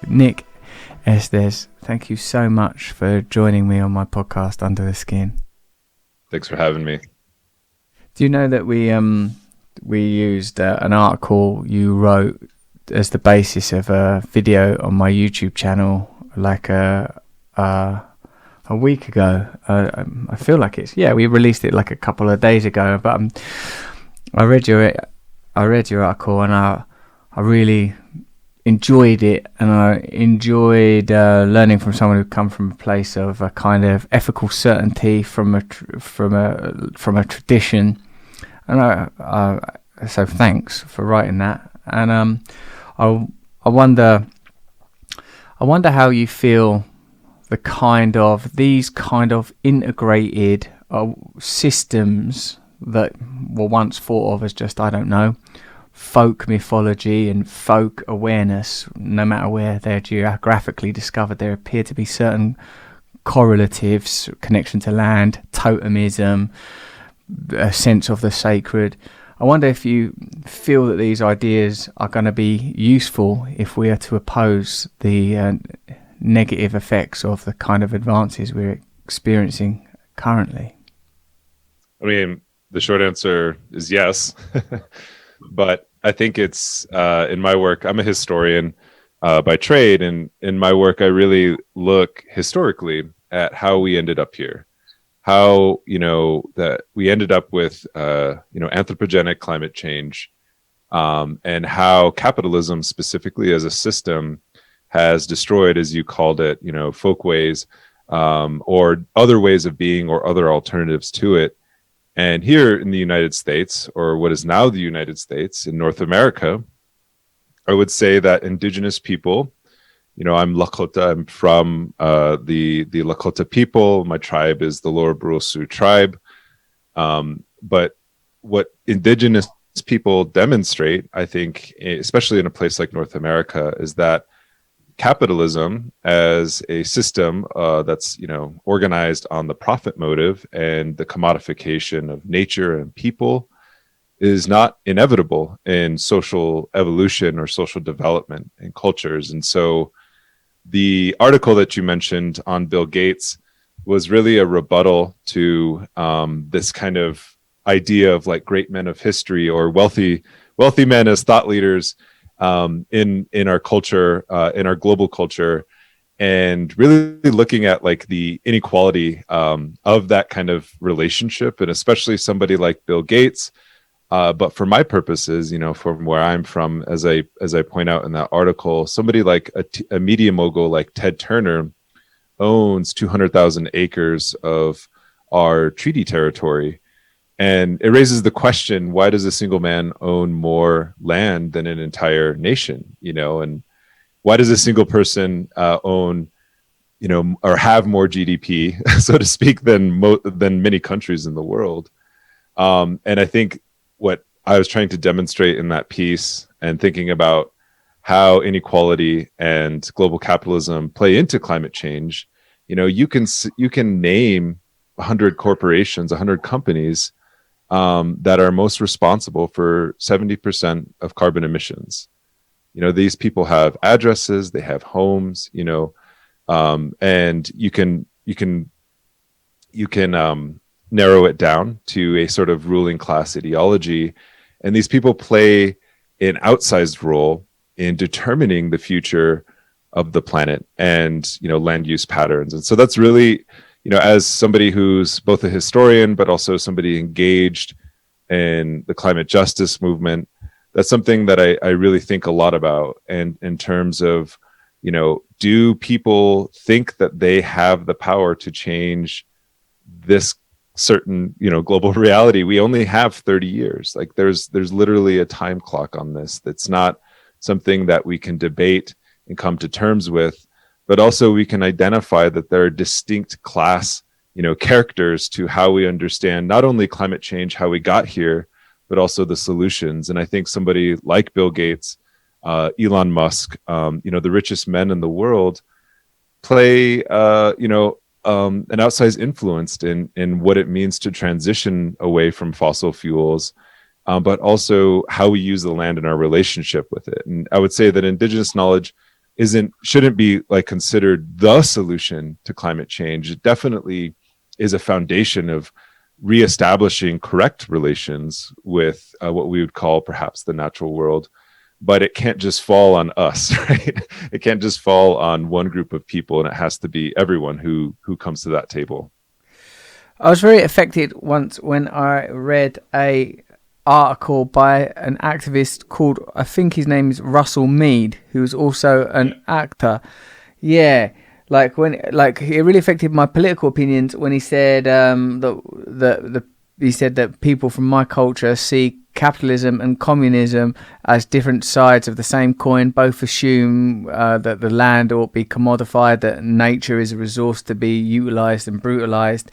Nick Estes, thank you so much for joining me on my podcast Under the Skin. Thanks for having me. Do you know that we used an article you wrote as the basis of a video on my YouTube channel like a week ago? I feel like we released it like a couple of days ago, but I read your article and I really enjoyed it, and I enjoyed learning from someone who come from a place of a kind of ethical certainty from a tradition, and so thanks for writing that. And I wonder how you feel these kind of integrated systems that were once thought of as just, I don't know, folk mythology and folk awareness. No matter where they're geographically discovered, there appear to be certain correlatives, connection to land, totemism, a sense of the sacred. I wonder if you feel that these ideas are going to be useful if we are to oppose the negative effects of the kind of advances we're experiencing currently. I mean, the short answer is yes. But I think it's in my work, I'm a historian by trade, and in my work I really look historically at how we ended up here, how that we ended up with anthropogenic climate change, and how capitalism specifically as a system has destroyed, as you called it, folkways, or other ways of being or other alternatives to it. And here in the United States, or what is now the United States in North America, I would say that indigenous people, I'm Lakota, I'm from the Lakota people. My tribe is the Lower Brule Sioux tribe. But what indigenous people demonstrate, I think, especially in a place like North America, is that capitalism as a system that's organized on the profit motive and the commodification of nature and people is not inevitable in social evolution or social development and cultures. And so the article that you mentioned on Bill Gates was really a rebuttal to this kind of idea of like great men of history or wealthy men as thought leaders in our culture, in our global culture, and really looking at like the inequality of that kind of relationship, and especially somebody like Bill Gates. But for my purposes, from where I'm from, as I point out in that article, somebody like a media mogul like Ted Turner owns 200,000 acres of our treaty territory. And it raises the question, why does a single man own more land than an entire nation? And why does a single person own, or have more GDP, so to speak, than many countries in the world? And I think what I was trying to demonstrate in that piece, and thinking about how inequality and global capitalism play into climate change, you can name 100 corporations, 100 companies that are most responsible for 70% of carbon emissions. These people have addresses, they have homes, and you can narrow it down to a sort of ruling class ideology. And these people play an outsized role in determining the future of the planet and, land use patterns. And so that's really, as somebody who's both a historian, but also somebody engaged in the climate justice movement, that's something that I really think a lot about. And in terms of, do people think that they have the power to change this certain, global reality? We only have 30 years. Like there's literally a time clock on this. That's not something that we can debate and come to terms with. But also we can identify that there are distinct class, characters to how we understand not only climate change, how we got here, but also the solutions. And I think somebody like Bill Gates, Elon Musk, the richest men in the world play, an outsized influence in what it means to transition away from fossil fuels, but also how we use the land in our relationship with it. And I would say that indigenous knowledge shouldn't be like considered the solution to climate change. It definitely is a foundation of reestablishing correct relations with what we would call perhaps the natural world. But it can't just fall on us, right? It can't just fall on one group of people, and it has to be everyone who comes to that table. I was very affected once when I read a article by an activist called, I think his name is Russell Mead, who's also an actor. Yeah, like it really affected my political opinions when he said he said that people from my culture see capitalism and communism as different sides of the same coin. Both assume that the land ought to be commodified, that nature is a resource to be utilised and brutalised.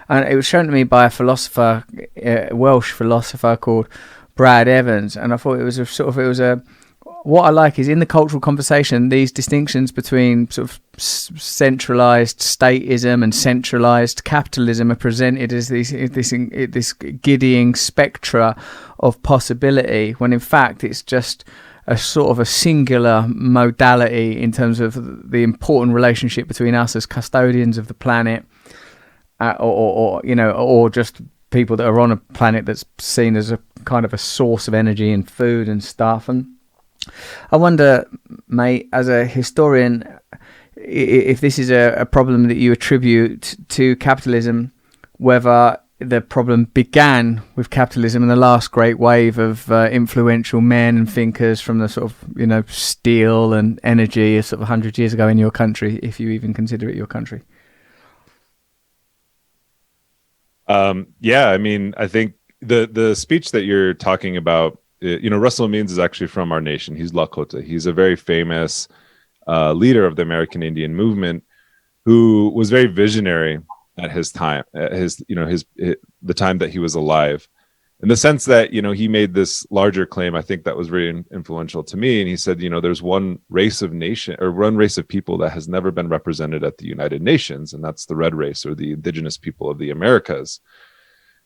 And it was shown to me by a philosopher, a Welsh philosopher called Brad Evans. And I thought it was what I like is in the cultural conversation, these distinctions between sort of centralised statism and centralised capitalism are presented as this giddying spectra of possibility, when in fact it's just a sort of a singular modality in terms of the important relationship between us as custodians of the planet, or just people that are on a planet that's seen as a kind of a source of energy and food and stuff. And I wonder, mate, as a historian, if this is a problem that you attribute to capitalism, whether the problem began with capitalism and the last great wave of influential men and thinkers from the sort of, steel and energy sort of 100 years ago in your country, if you even consider it your country. Yeah, I mean, I think the speech that you're talking about, Russell Means is actually from our nation. He's Lakota. He's a very famous leader of the American Indian movement, who was very visionary at his time, at the time that he was alive, in the sense that he made this larger claim. I think that was very influential to me. And he said, there's one race of people that has never been represented at the United Nations, and that's the red race, or the indigenous people of the Americas.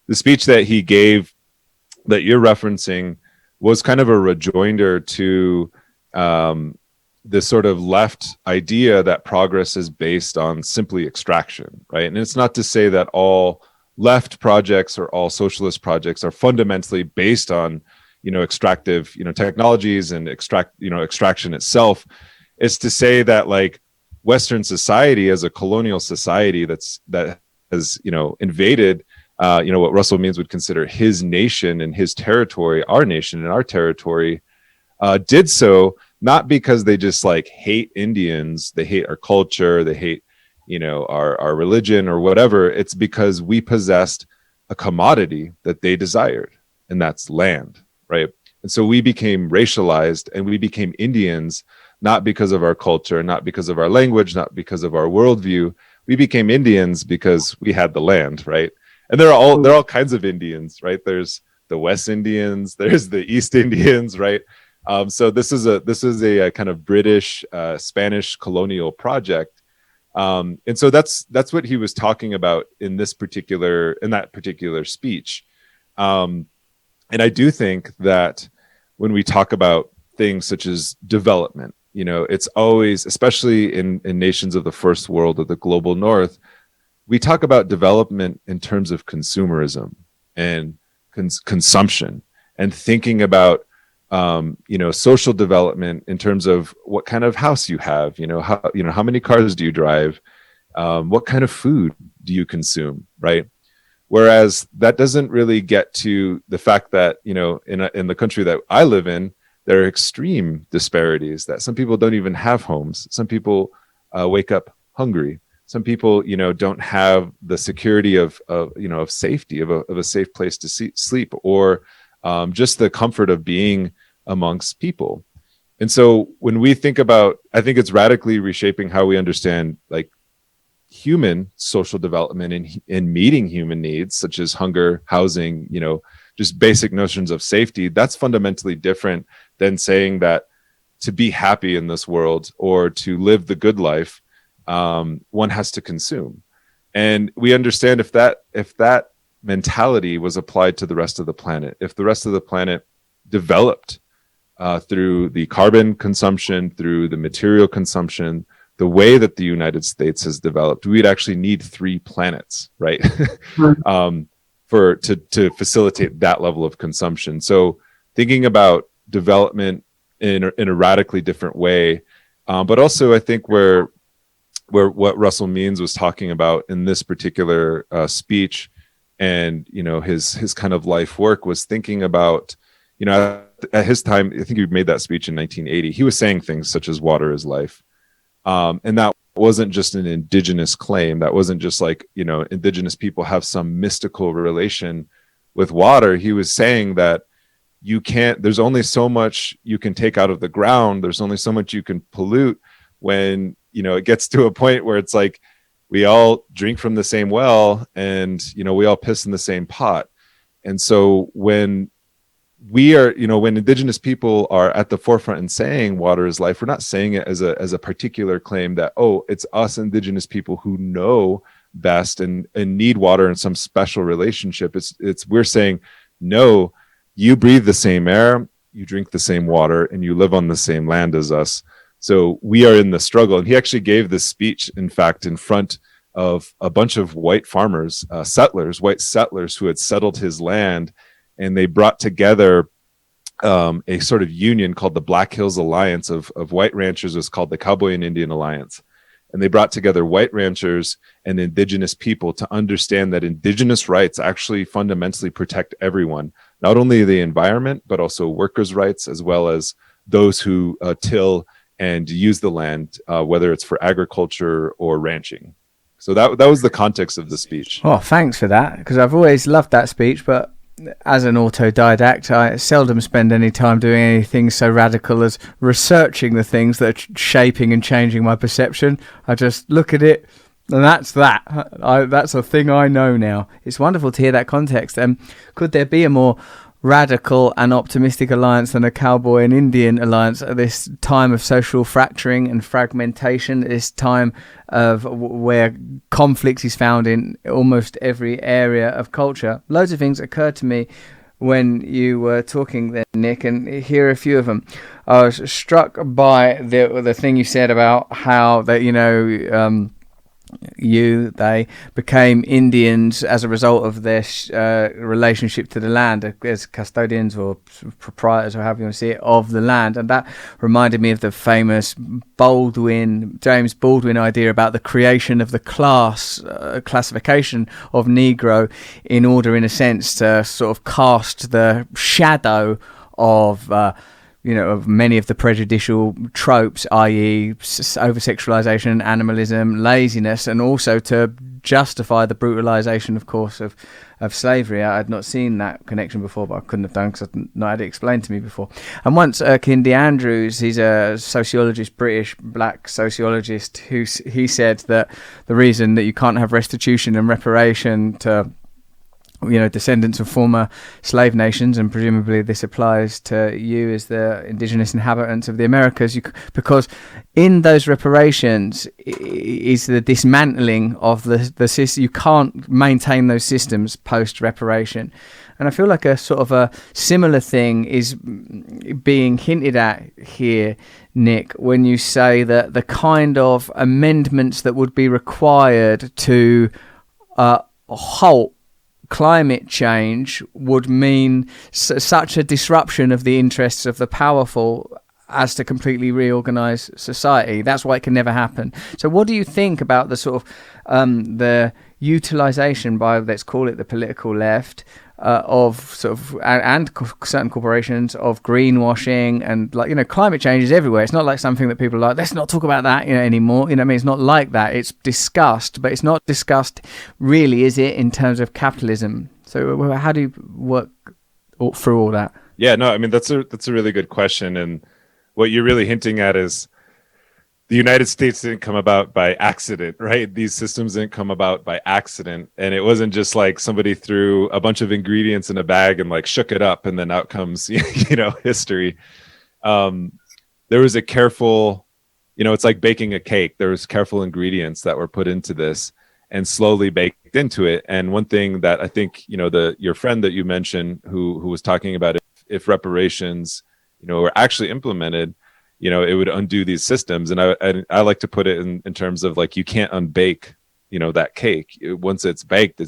The speech that he gave that you're referencing was kind of a rejoinder to this sort of left idea that progress is based on simply extraction, right? And it's not to say that all left projects or all socialist projects are fundamentally based on, extractive, technologies and extraction itself. It's to say that like Western society as a colonial society that has, invaded, what Russell Means would consider his nation and his territory, our nation and our territory, did so not because they just like hate Indians, they hate our culture, they hate, our religion or whatever. It's because we possessed a commodity that they desired, and that's land, right? And so we became racialized, and we became Indians, not because of our culture, not because of our language, not because of our worldview. We became Indians because we had the land, right? And there are all kinds of Indians, right? There's the West Indians, there's the East Indians, right? So this is a kind of British, Spanish colonial project, and so that's what he was talking about in that particular speech. And I do think that when we talk about things such as development, it's always, especially in nations of the first world or the global north, we talk about development in terms of consumerism and consumption, and thinking about social development in terms of what kind of house you have, how many cars do you drive, what kind of food do you consume, right? Whereas that doesn't really get to the fact that, in the country that I live in, there are extreme disparities, that some people don't even have homes. Some people wake up hungry. Some people, don't have the security of safety, of a safe place to sleep, or just the comfort of being amongst people. And so when we think about, I think it's radically reshaping how we understand like human social development and meeting human needs, such as hunger, housing, just basic notions of safety. That's fundamentally different than saying that to be happy in this world or to live the good life, one has to consume. And we understand if that mentality was applied to the rest of the planet, if the rest of the planet developed through the carbon consumption, through the material consumption, the way that the United States has developed, we'd actually need 3 planets, right? To facilitate that level of consumption. So thinking about development in a radically different way, but also I think where what Russell Means was talking about in this particular speech, and his kind of life work, was thinking about, at his time, I think he made that speech in 1980. He was saying things such as "water is life," and that wasn't just an indigenous claim. That wasn't just like indigenous people have some mystical relation with water. He was saying that there's only so much you can take out of the ground. There's only so much you can pollute when it gets to a point where it's like we all drink from the same well, and we all piss in the same pot. And so when we are, when indigenous people are at the forefront and saying water is life, we're not saying it as a particular claim that, oh, it's us indigenous people who know best and need water in some special relationship. It's we're saying, no, you breathe the same air, you drink the same water, and you live on the same land as us. So we are in the struggle. And he actually gave this speech, in fact, in front of a bunch of white farmers, white settlers who had settled his land. And they brought together a sort of union called the Black Hills Alliance of white ranchers. It was called the Cowboy and Indian Alliance. And they brought together white ranchers and indigenous people to understand that indigenous rights actually fundamentally protect everyone, not only the environment, but also workers' rights, as well as those who till and use the land, whether it's for agriculture or ranching. So that was the context of the speech. Oh, thanks for that, because I've always loved that speech, but as an autodidact, I seldom spend any time doing anything so radical as researching the things that are shaping and changing my perception. I just look at it, and that's that. That's a thing I know now. It's wonderful to hear that context. Could there be a more radical and optimistic alliance than a Cowboy and Indian alliance at this time of social fracturing and fragmentation, this time of where conflict is found in almost every area of culture? Loads of things occurred to me when you were talking there, Nick, and here are a few of them. I was struck by the thing you said about how that they became Indians as a result of their relationship to the land as custodians or proprietors, or however you want to see it, of the land. And that reminded me of the famous James Baldwin idea about the creation of the classification of Negro in order, in a sense, to sort of cast the shadow of of many of the prejudicial tropes, i.e. over-sexualization, animalism, laziness, and also to justify the brutalization, of course, of slavery. I had not seen that connection before, but I couldn't have done because I'd not had it explained to me before. And once Kindy Andrews, he's a sociologist, British black sociologist, he said that the reason that you can't have restitution and reparation to descendants of former slave nations, and presumably this applies to you as the indigenous inhabitants of the Americas, because in those reparations is the dismantling of the system. You can't maintain those systems post-reparation. And I feel like a sort of a similar thing is being hinted at here, Nick, when you say that the kind of amendments that would be required to halt climate change would mean such a disruption of the interests of the powerful as to completely reorganize society. That's why it can never happen. So what do you think about the sort of the utilization by, let's call it the political left, of sort of and certain corporations of greenwashing and climate change is everywhere. It's not like something that people are like, let's not talk about that anymore. It's not like that. It's discussed, but it's not discussed really, is it, in terms of capitalism? So how do you work through all that? Yeah, no, I mean that's a really good question, and what you're really hinting at is the United States didn't come about by accident, right? These systems didn't come about by accident. And it wasn't just like somebody threw a bunch of ingredients in a bag and shook it up and then out comes, history. There was a careful, it's like baking a cake. There was careful ingredients that were put into this and slowly baked into it. And one thing that I think, your friend that you mentioned who was talking about if reparations were actually implemented, it would undo these systems. And I like to put it in terms of like, you can't unbake, that cake. Once it's baked.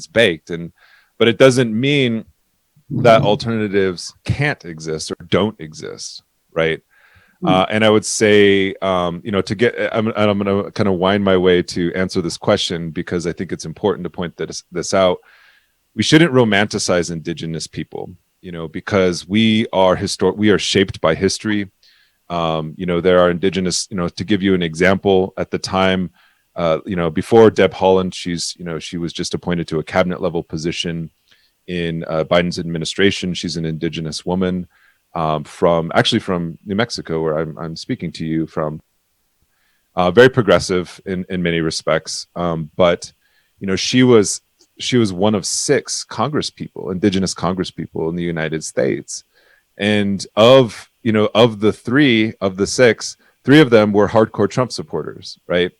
But it doesn't mean that alternatives can't exist or don't exist, right? And I would say, I'm going to kind of wind my way to answer this question, because I think it's important to point this out. We shouldn't romanticize Indigenous people, because we are shaped by history. There are Indigenous, to give you an example, at the time, before Deb Haaland, she was just appointed to a cabinet level position in Biden's administration. She's an Indigenous woman from New Mexico, where I'm speaking to you from. Very progressive in many respects, but she was one of 6 Indigenous Congress people in the United States, and of the 6, 3 of them were hardcore Trump supporters, right?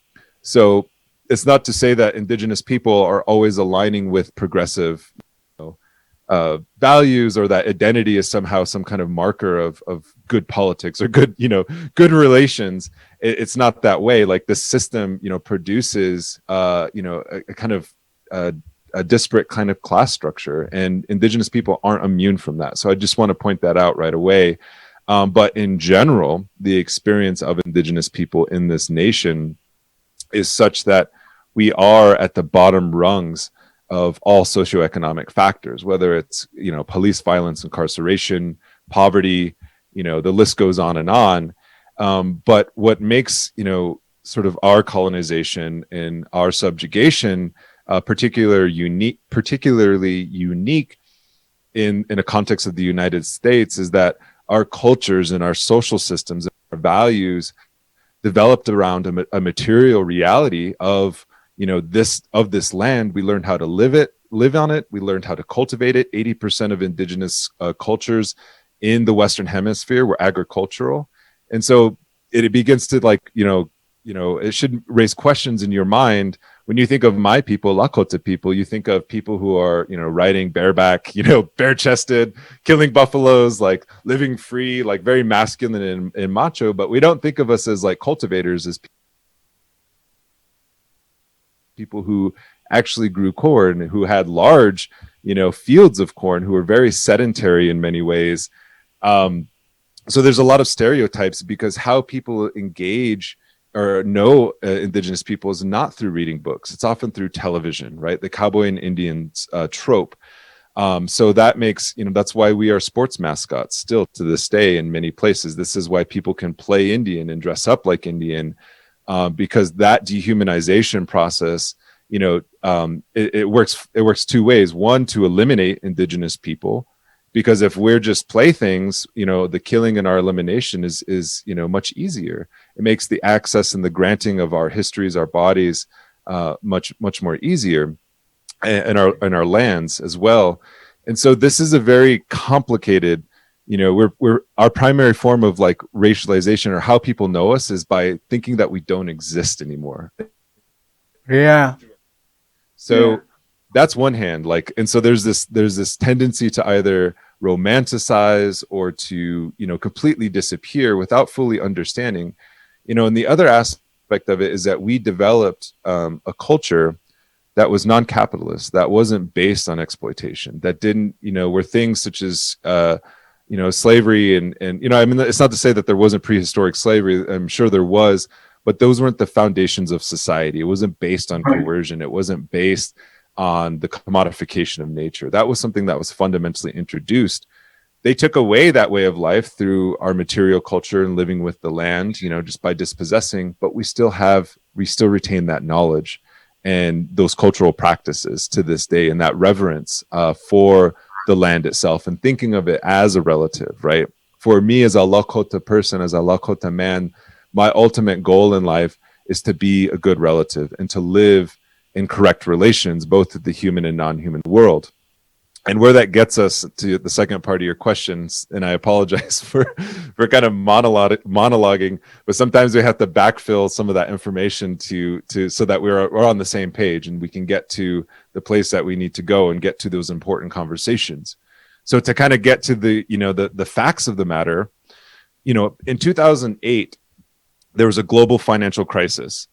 So it's not to say that Indigenous people are always aligning with progressive values, or that identity is somehow some kind of marker of good politics or good relations. It's not that way. Like, the system produces a kind of a disparate kind of class structure, and Indigenous people aren't immune from that. So I just want to point that out right away. But in general, the experience of Indigenous people in this nation is such that we are at the bottom rungs of all socioeconomic factors, whether it's, police violence, incarceration, poverty, the list goes on and on. But what makes, sort of our colonization and our subjugation particularly unique in a context of the United States is that our cultures and our social systems and our values developed around a material reality of this land. We learned how to live on it. We learned how to cultivate it. 80% of Indigenous cultures in the Western Hemisphere were agricultural. And so it begins to it should raise questions in your mind. When you think of my people, Lakota people, you think of people who are, riding bareback, bare-chested, killing buffaloes, like living free, like very masculine and macho. But we don't think of us as like cultivators, as people who actually grew corn, who had large, fields of corn, who were very sedentary in many ways. So there's a lot of stereotypes, because how people engage or know Indigenous people is not through reading books. It's often through television, right? The cowboy and Indians trope. So that makes, that's why we are sports mascots still to this day in many places. This is why people can play Indian and dress up like Indian, because that dehumanization process, it works 2 ways. One, to eliminate Indigenous people, because if we're just playthings, the killing and our elimination is much easier. It makes the access and the granting of our histories, our bodies, much more easier, and our lands as well. And so this is a very complicated, we're our primary form of like racialization, or how people know us, is by thinking that we don't exist anymore. Yeah. So that's one hand, and so there's this tendency to either romanticize or to, completely disappear without fully understanding, and the other aspect of it is that we developed a culture that was non-capitalist, that wasn't based on exploitation, that didn't, were things such as, slavery and, it's not to say that there wasn't prehistoric slavery. I'm sure there was, but those weren't the foundations of society. It wasn't based on coercion. It wasn't based on the commodification of nature. That was something that was fundamentally introduced. They took away that way of life through our material culture and living with the land, just by dispossessing, but we still retain that knowledge and those cultural practices to this day, and that reverence for the land itself, and thinking of it as a relative, right? For me, as a Lakota person, as a Lakota man, my ultimate goal in life is to be a good relative and to live in correct relations, both with the human and non-human world. And where that gets us to the second part of your questions, and I apologize for kind of monologuing, but sometimes we have to backfill some of that information to so that we're on the same page and we can get to the place that we need to go and get to those important conversations. So to kind of get to the the facts of the matter, in 2008, there was a global financial crisis.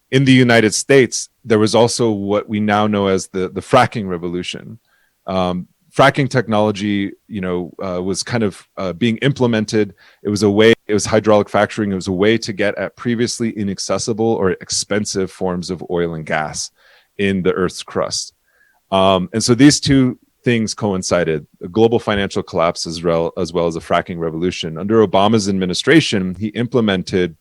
In the United States, there was also what we now know as the fracking revolution. Fracking technology, was kind of being implemented. It was hydraulic fracturing. It was a way to get at previously inaccessible or expensive forms of oil and gas in the Earth's crust. And so these two things coincided: a global financial collapse as well as a fracking revolution. Under Obama's administration, he implemented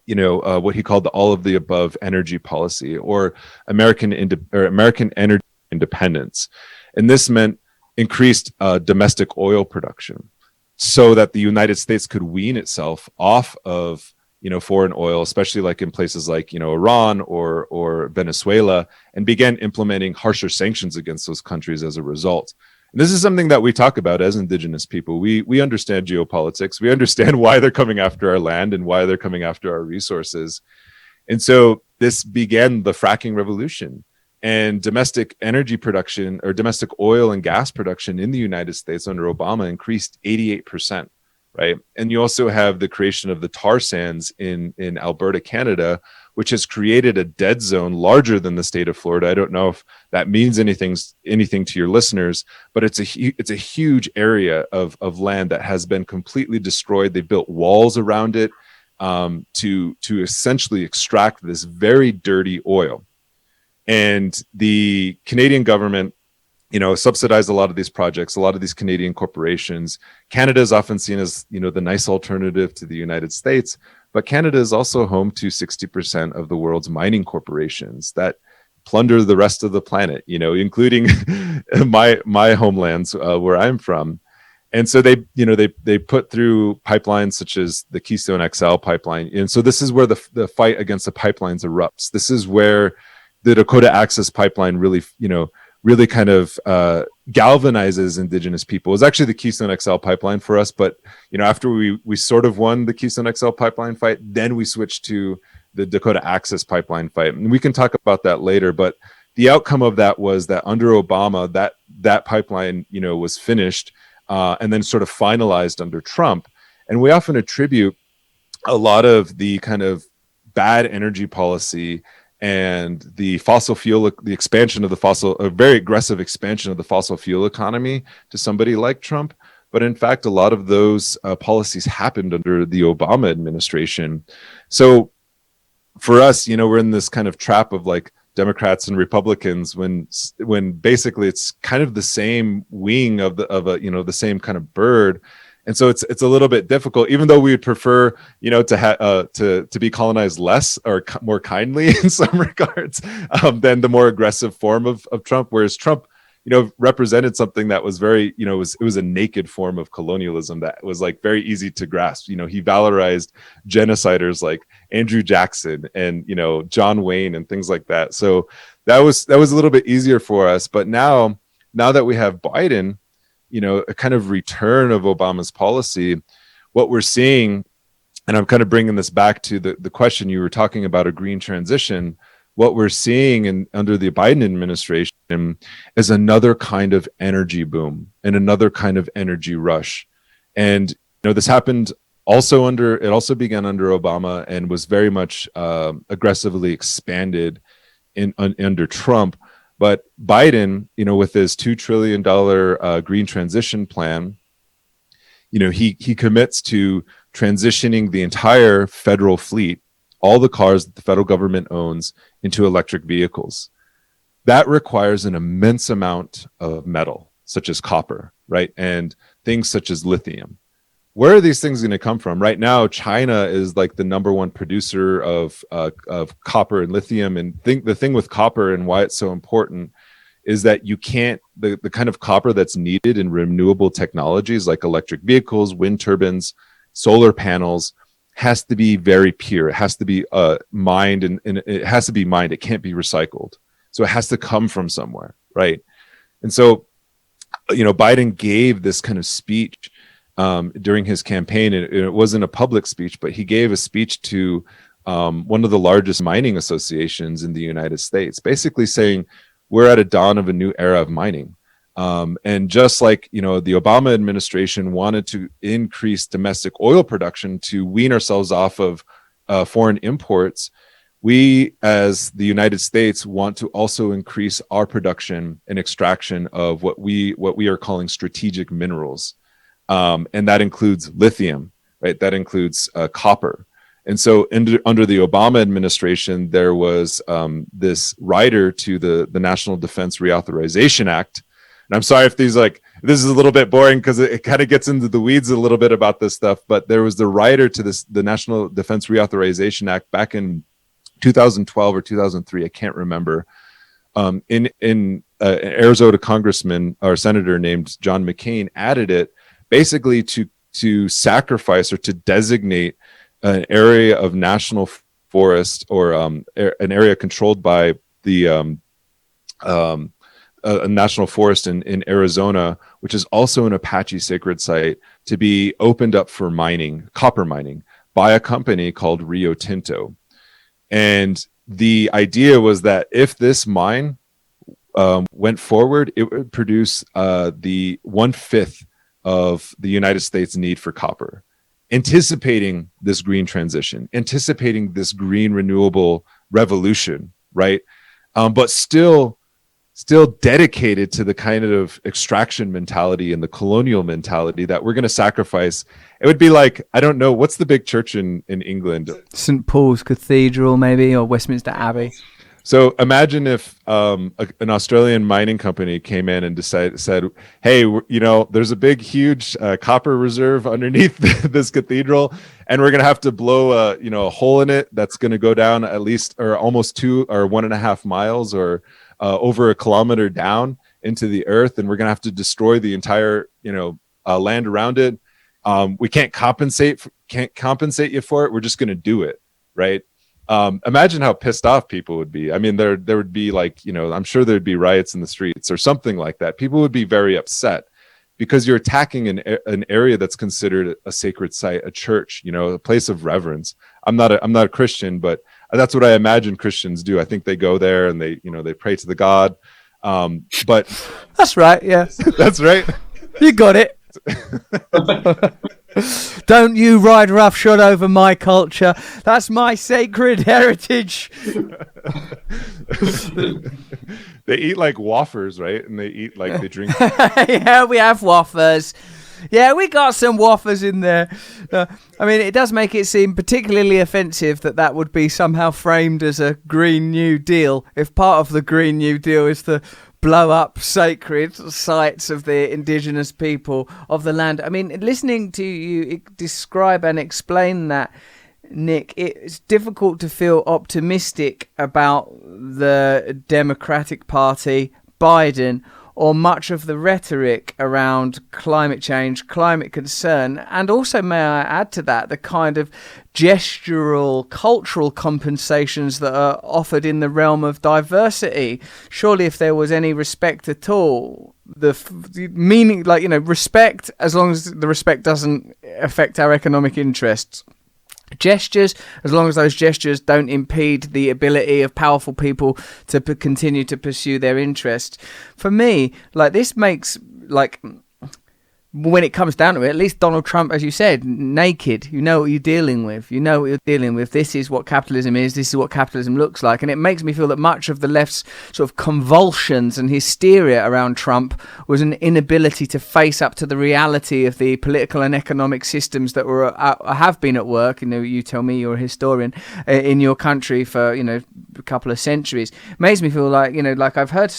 what he called the all of the above energy policy, or American energy independence. And this meant increased domestic oil production so that the United States could wean itself off of foreign oil, especially like in places like Iran or Venezuela, and began implementing harsher sanctions against those countries as a result. And this is something that we talk about as Indigenous people. We understand geopolitics. We understand why they're coming after our land and why they're coming after our resources. And so this began the fracking revolution, and domestic energy production, or domestic oil and gas production in the United States under Obama, increased 88%. Right. And you also have the creation of the tar sands in Alberta, Canada, which has created a dead zone larger than the state of Florida. I don't know if that means anything to your listeners, but it's a huge area of land that has been completely destroyed. They built walls around it to essentially extract this very dirty oil. And the Canadian government subsidize a lot of these projects, a lot of these Canadian corporations. Canada is often seen as, the nice alternative to the United States, but Canada is also home to 60% of the world's mining corporations that plunder the rest of the planet, including my homelands where I'm from. And so they put through pipelines such as the Keystone XL pipeline. And so this is where the fight against the pipelines erupts. This is where the Dakota Access Pipeline really kind of galvanizes Indigenous people. It was actually the Keystone XL pipeline for us, but after we sort of won the Keystone XL pipeline fight, then we switched to the Dakota Access Pipeline fight, and we can talk about that later. But the outcome of that was that under Obama, that pipeline was finished and then sort of finalized under Trump. And we often attribute a lot of the kind of bad energy policy and the fossil fuel, the expansion of a very aggressive expansion of the fossil fuel economy to somebody like Trump. But in fact, a lot of those policies happened under the Obama administration. So for us, we're in this kind of trap of like Democrats and Republicans when basically it's kind of the same wing of the same kind of bird. And so it's a little bit difficult, even though we would prefer, to be colonized less or more kindly in some regards than the more aggressive form of Trump. Whereas Trump, represented something that was very, it was a naked form of colonialism that was like very easy to grasp. He valorized genociders like Andrew Jackson and, John Wayne and things like that. So that was a little bit easier for us. But now that we have Biden, a kind of return of Obama's policy, what we're seeing, and I'm kind of bringing this back to the question you were talking about, a green transition. What we're seeing under the Biden administration is another kind of energy boom and another kind of energy rush. And, this happened it also began under Obama and was very much aggressively expanded under Trump. But Biden, with his $2 trillion green transition plan, he commits to transitioning the entire federal fleet, all the cars that the federal government owns, into electric vehicles. That requires an immense amount of metal, such as copper, right? And things such as lithium. Where are these things going to come from? Right now, China is like the number one producer of copper and lithium. And the thing with copper and why it's so important is that you can't, the kind of copper that's needed in renewable technologies like electric vehicles, wind turbines, solar panels, has to be very pure. It has to be mined, and it has to be mined. It can't be recycled. So it has to come from somewhere, right? And so, Biden gave this kind of speech during his campaign, and it wasn't a public speech, but he gave a speech to one of the largest mining associations in the United States, basically saying we're at a dawn of a new era of mining. And just like, the Obama administration wanted to increase domestic oil production to wean ourselves off of foreign imports, we as the United States want to also increase our production and extraction of what we are calling strategic minerals. And that includes lithium, right? That includes copper. And so under the Obama administration, there was this rider to the National Defense Reauthorization Act. And I'm sorry if this is a little bit boring because it kind of gets into the weeds a little bit about this stuff, but there was the rider to the National Defense Reauthorization Act back in 2012 or 2003, I can't remember. In an Arizona congressman or senator named John McCain added it basically to sacrifice or to designate an area of national forest or an area controlled by the a national forest in Arizona, which is also an Apache sacred site, to be opened up for mining, copper mining, by a company called Rio Tinto. And the idea was that if this mine went forward, it would produce the 1/5 of the United States need for copper, anticipating this green transition, anticipating this green renewable revolution, right? But still dedicated to the kind of extraction mentality and the colonial mentality that we're going to sacrifice. It would be like, I don't know, what's the big church in England? St. Paul's Cathedral, maybe, or Westminster Abbey. So imagine if an Australian mining company came in and said, hey, there's a big, huge copper reserve underneath this cathedral, and we're going to have to blow a hole in it that's going to go down at least or almost 2 or 1.5 miles or over a kilometer down into the earth, and we're going to have to destroy the entire land around it. We can't compensate you for it. We're just going to do it, right? Imagine how pissed off people would be. I mean, there would be I'm sure there'd be riots in the streets or something like that. People would be very upset because you're attacking an area that's considered a sacred site, a church, a place of reverence. I'm not a Christian, but that's what I imagine Christians do. I think they go there and they pray to the God. But that's right. Yeah, that's right. You got it. Don't you ride roughshod over my culture. That's my sacred heritage. They eat like wafers, right? And they drink. Yeah, we have wafers. Yeah, we got some wafers in there. I mean, it does make it seem particularly offensive that would be somehow framed as a Green New Deal, if part of the Green New Deal is to blow up sacred sites of the indigenous people of the land. I mean, listening to you describe and explain that, Nick, it's difficult to feel optimistic about the Democratic Party, Biden, or much of the rhetoric around climate change, climate concern, and also, may I add to that, the kind of gestural, cultural compensations that are offered in the realm of diversity. Surely if there was any respect at all, the meaning, respect, as long as the respect doesn't affect our economic interests. Gestures, as long as those gestures don't impede the ability of powerful people to continue to pursue their interests. For me, this makes, when it comes down to it, at least Donald Trump, as you said, naked. You know what you're dealing with. You know what you're dealing with. This is what capitalism is. This is what capitalism looks like. And it makes me feel that much of the left's sort of convulsions and hysteria around Trump was an inability to face up to the reality of the political and economic systems that have been at work. You tell me, you're a historian, in your country for, a couple of centuries. It makes me feel like I've heard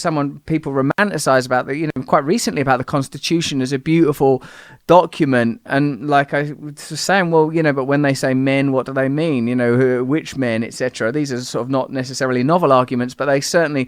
people romanticize about quite recently about the Constitution as a beautiful document, and I was saying, but when they say men, what do they mean? Which men, etc. These are sort of not necessarily novel arguments, but they certainly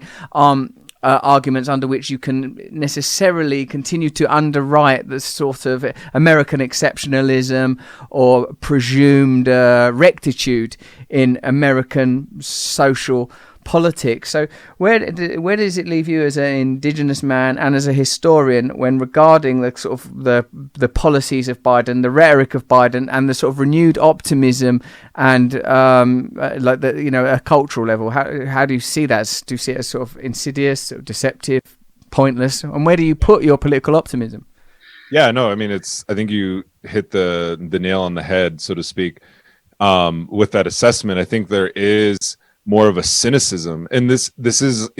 arguments under which you can necessarily continue to underwrite the sort of American exceptionalism or presumed rectitude in American social politics. So where does it leave you as an Indigenous man and as a historian when regarding the sort of the policies of Biden, the rhetoric of Biden, and the sort of renewed optimism and a cultural level? How do you see that? Do you see it as sort of insidious, sort of deceptive, pointless. And where do you put your political optimism? Yeah, no, I mean, I think you hit the nail on the head, so to speak. With that assessment, I think there is more of a cynicism, and this is,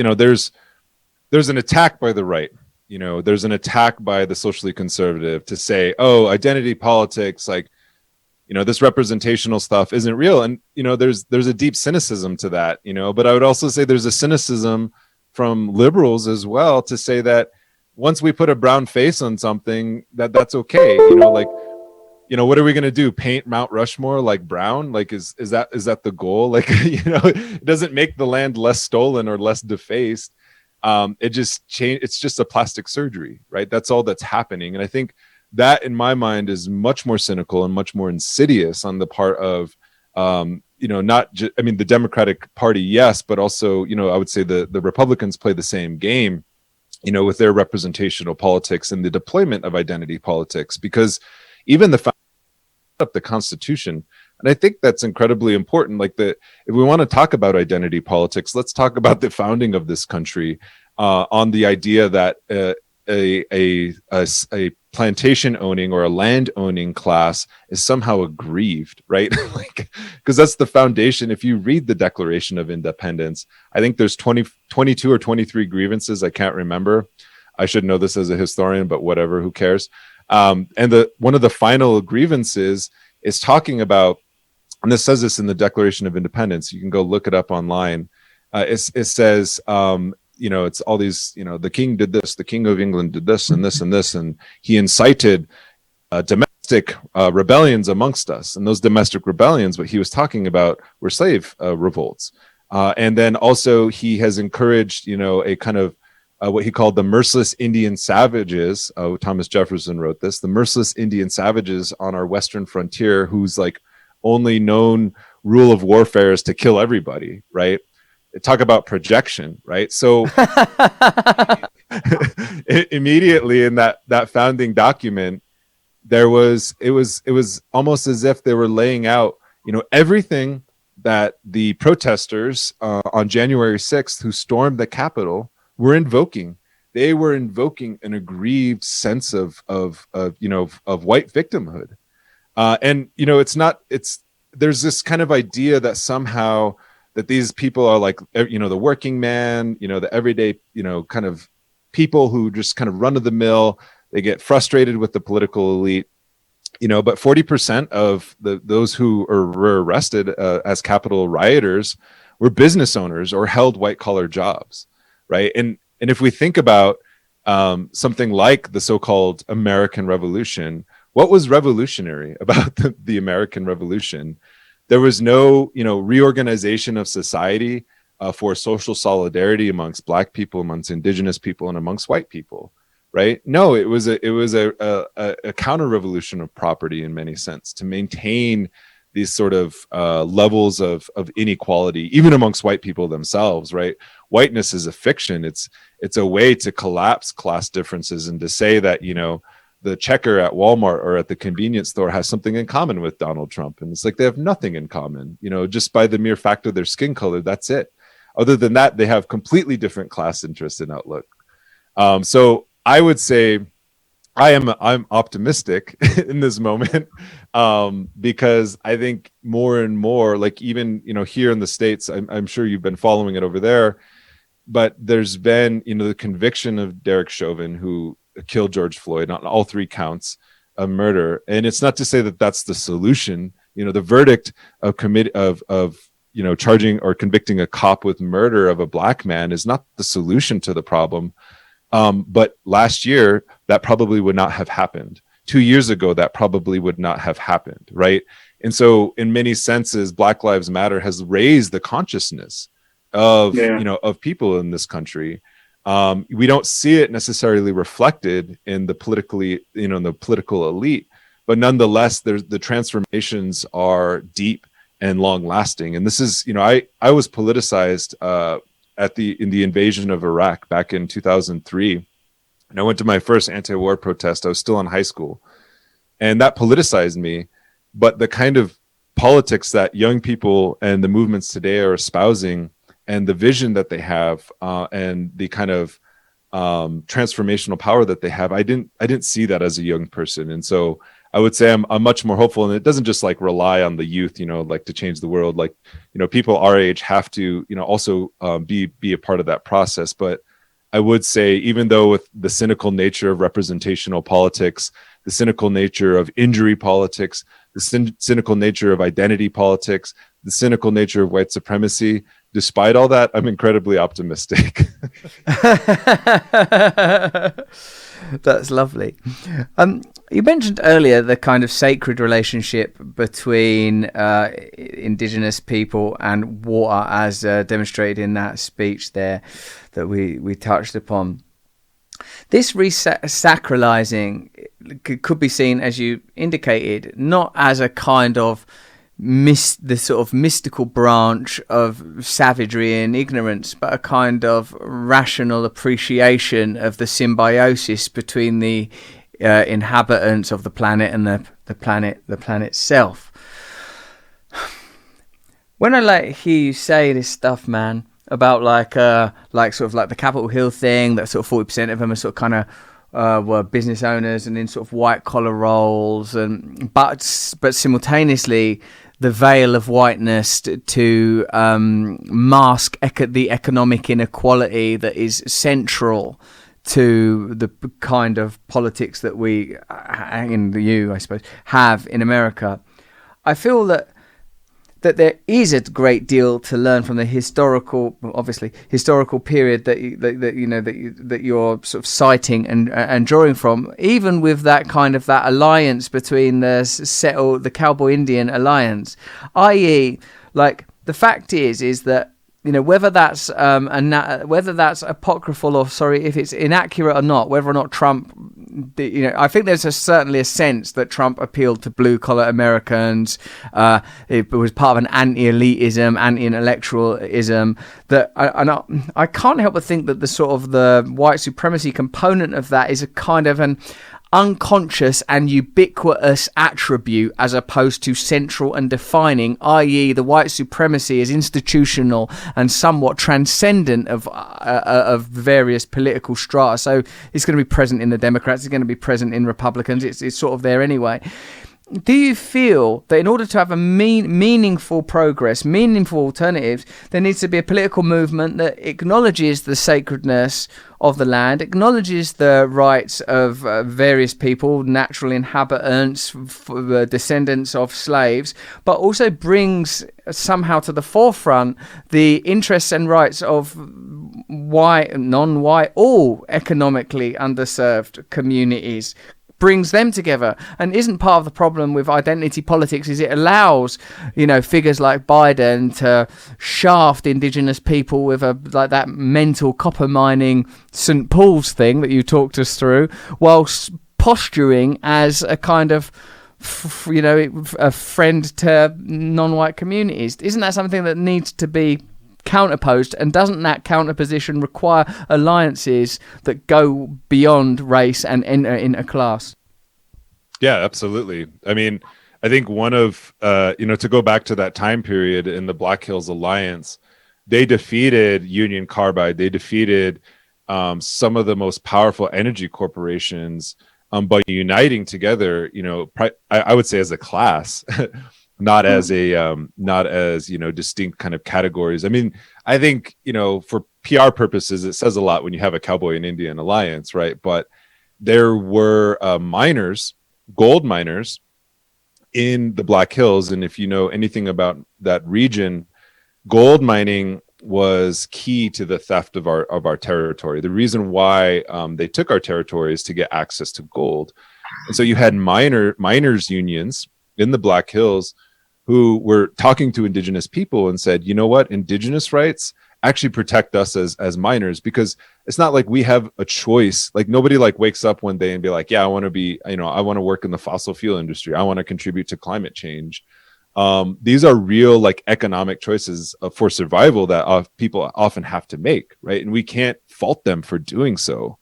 there's an attack by the right. There's an attack by the socially conservative to say, oh, identity politics, like, this representational stuff isn't real. And, there's a deep cynicism to that, but I would also say there's a cynicism from liberals as well to say that once we put a brown face on something, that's okay. What are we going to do? Paint Mount Rushmore like brown? Like, is that the goal? Like, it doesn't make the land less stolen or less defaced. It's just a plastic surgery, right? That's all that's happening. And I think that, in my mind, is much more cynical and much more insidious on the part of, not just, I mean, the Democratic Party, yes, but also, I would say the Republicans play the same game, with their representational politics and the deployment of identity politics, because even the Constitution, and I think that's incredibly important. Like, if we want to talk about identity politics, let's talk about the founding of this country on the idea that a plantation owning or a land owning class is somehow aggrieved, right? Like, because that's the foundation. If you read the Declaration of Independence, I think there's 22 or 23 grievances. I can't remember. I should know this as a historian, but whatever, who cares? And one of the final grievances is talking about, and this says this in the Declaration of Independence, you can go look it up online. It says, it's all these, the king did this, the king of England did this and this and this, and he incited domestic rebellions amongst us. And those domestic rebellions, what he was talking about were slave revolts. And then also he has encouraged, a kind of what he called the merciless Indian savages. Thomas Jefferson wrote this, the merciless Indian savages on our western frontier, whose like only known rule of warfare is to kill everybody, right? Talk about projection, right? So immediately in that founding document, it was almost as if they were laying out, everything that the protesters on January 6th who stormed the Capitol were invoking. They were invoking an aggrieved sense of white victimhood. And there's this kind of idea that somehow that these people are like, the working man, the everyday, kind of people who just kind of run of the mill. They get frustrated with the political elite, but 40% of those who were arrested as Capitol rioters were business owners or held white collar jobs. Right. And if we think about something like the so-called American Revolution, what was revolutionary about the American Revolution? There was no, reorganization of society for social solidarity amongst Black people, amongst Indigenous people, and amongst white people. Right? No, it was a counter-revolution of property in many sense to maintain these sort of levels of inequality, even amongst white people themselves, right? Whiteness is a fiction. It's a way to collapse class differences and to say that, the checker at Walmart or at the convenience store has something in common with Donald Trump. And it's like they have nothing in common, just by the mere fact of their skin color. That's it. Other than that, they have completely different class interests and outlook. So I would say I'm optimistic in this moment because I think more and more, like even here in the States, I'm sure you've been following it over there, but there's been the conviction of Derek Chauvin, who killed George Floyd on all 3 counts of murder, and it's not to say that that's the solution. The verdict of charging or convicting a cop with murder of a Black man is not the solution to the problem. But last year, that probably would not have happened. 2 years ago, that probably would not have happened, right? And so in many senses, Black Lives Matter has raised the consciousness of, of people in this country. We don't see it necessarily reflected in the politically, in the political elite, but nonetheless, the transformations are deep and long lasting. And this is, I was politicized, in the invasion of Iraq back in 2003. And I went to my first anti-war protest. I was still in high school, and that politicized me. But the kind of politics that young people and the movements today are espousing, and the vision that they have, and the kind of transformational power that they have. I didn't see that as a young person, and so I would say I'm much more hopeful. And it doesn't just like rely on the youth, like to change the world. Like, people our age have to, also be a part of that process. But I would say, even though with the cynical nature of representational politics, the cynical nature of injury politics, the cynical nature of identity politics, the cynical nature of white supremacy, despite all that, I'm incredibly optimistic. That's lovely. You mentioned earlier the kind of sacred relationship between Indigenous people and water, as demonstrated in that speech there that we touched upon. This resacralizing could be seen, as you indicated, not as a kind of the sort of mystical branch of savagery and ignorance, but a kind of rational appreciation of the symbiosis between the inhabitants of the planet and the planet self. When I hear you say this stuff, man, about sort of like the Capitol Hill thing, that sort of 40% of them are sort of kind of were business owners and in sort of white collar roles, but simultaneously the veil of whiteness to mask the economic inequality that is central to the kind of politics that we, in the EU, I suppose, have in America. I feel that there is a great deal to learn from the historical period that you're sort of citing and drawing from, even with that kind of that alliance between the Cowboy Indian alliance, i.e., like the fact is that whether that's apocryphal or if it's inaccurate or not, whether or not Trump, I think there's certainly a sense that Trump appealed to blue collar Americans. It was part of an anti-elitism, anti-intellectualism. That I can't help but think that the sort of the white supremacy component of that is a kind of an unconscious and ubiquitous attribute, as opposed to central and defining, i.e. the white supremacy is institutional and somewhat transcendent of various political strata. So it's going to be present in the Democrats, it's going to be present in Republicans, it's sort of there anyway. Do you feel that in order to have a meaningful progress, meaningful alternatives, there needs to be a political movement that acknowledges the sacredness of the land, acknowledges the rights of various people, natural inhabitants, descendants of slaves, but also brings somehow to the forefront the interests and rights of white, non-white, all economically underserved communities, brings them together? And isn't part of the problem with identity politics is it allows figures like Biden to shaft Indigenous people with like that mental copper mining St. Paul's thing that you talked us through, whilst posturing as a kind of a friend to non-white communities? Isn't that something that needs to be counterposed, and doesn't that counterposition require alliances that go beyond race and enter into class? Yeah, absolutely. I mean, I think one of to go back to that time period in the Black Hills Alliance, they defeated Union Carbide, they defeated some of the most powerful energy corporations by uniting together, I would say as a class, not as distinct kind of categories. I mean, I think, for PR purposes, it says a lot when you have a Cowboy and Indian alliance, right? But there were gold miners in the Black Hills. And if you know anything about that region, gold mining was key to the theft of our territory. The reason why they took our territory is to get access to gold. And so you had miners unions in the Black Hills who were talking to Indigenous people and said, you know what, Indigenous rights actually protect us as miners, because it's not like we have a choice. Like nobody wakes up one day and be like, yeah, I want to work in the fossil fuel industry. I want to contribute to climate change. These are real economic choices for survival that people often have to make, right? And we can't fault them for doing so.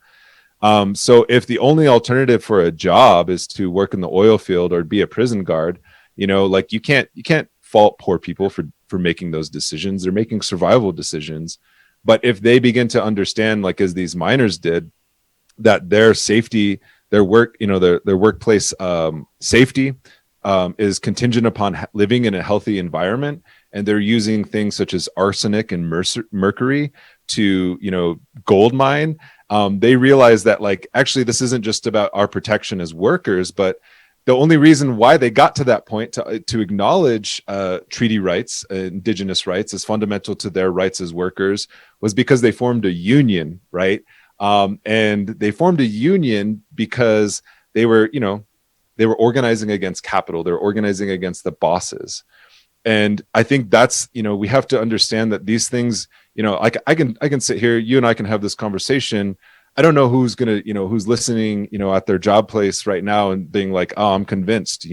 So if the only alternative for a job is to work in the oil field or be a prison guard, you can't fault poor people for making those decisions. They're making survival decisions. But if they begin to understand, like as these miners did, that their safety, their work, their workplace safety is contingent upon living in a healthy environment, and they're using things such as arsenic and mercury to gold mine, they realize that like actually this isn't just about our protection as workers, but the only reason why they got to that point to acknowledge treaty rights, indigenous rights as fundamental to their rights as workers, was because they formed a union, right? And they formed a union because they were organizing against capital. They were organizing against the bosses. And I think that's, we have to understand that these things, I can sit here, you and I can have this conversation. I don't know who's going to, who's listening, at their job place right now and being like, oh, I'm convinced,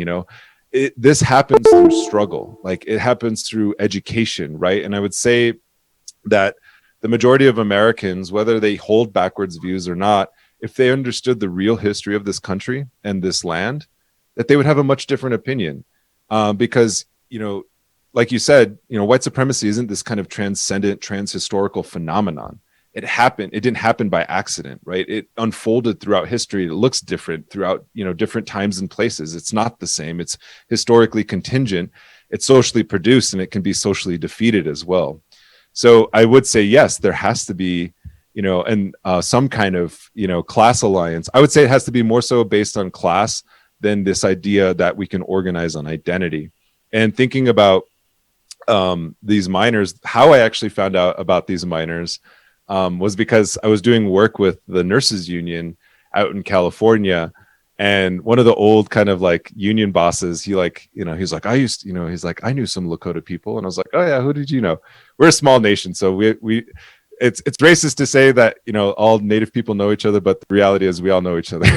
this happens through struggle. Like it happens through education, right? And I would say that the majority of Americans, whether they hold backwards views or not, if they understood the real history of this country and this land, that they would have a much different opinion. Because, like you said, white supremacy isn't this kind of transcendent, transhistorical phenomenon. It happened. It didn't happen by accident, right? It unfolded throughout history. It looks different throughout, different times and places. It's not the same. It's historically contingent. It's socially produced, and it can be socially defeated as well. So I would say, yes, there has to be, some kind of, class alliance. I would say it has to be more so based on class than this idea that we can organize on identity. And thinking about these miners, how I actually found out about these miners was because I was doing work with the nurses union out in California. And one of the old kind of like union bosses, he's like, I knew some Lakota people. And I was like, oh yeah, who did you know? We're a small nation. So it's racist to say that, all Native people know each other, but the reality is we all know each other.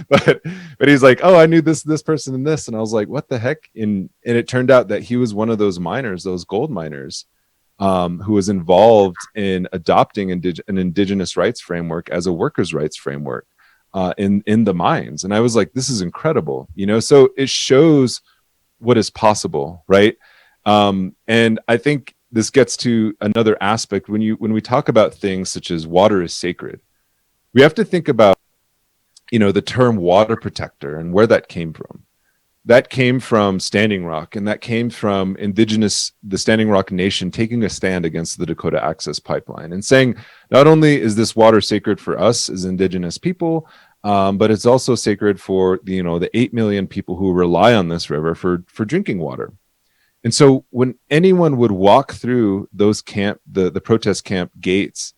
but he's like, oh, I knew this person and this. And I was like, what the heck? And it turned out that he was one of those miners, those gold miners, who was involved in adopting an indigenous rights framework as a workers' rights framework in the mines. And I was like, this is incredible, so it shows what is possible, right? And I think this gets to another aspect. When we talk about things such as water is sacred, we have to think about, the term water protector and where that came from. That came from Standing Rock, and that came from the Standing Rock Nation taking a stand against the Dakota Access Pipeline and saying, not only is this water sacred for us as indigenous people, but it's also sacred for the 8 million people who rely on this river for drinking water. And so when anyone would walk through those the protest camp gates,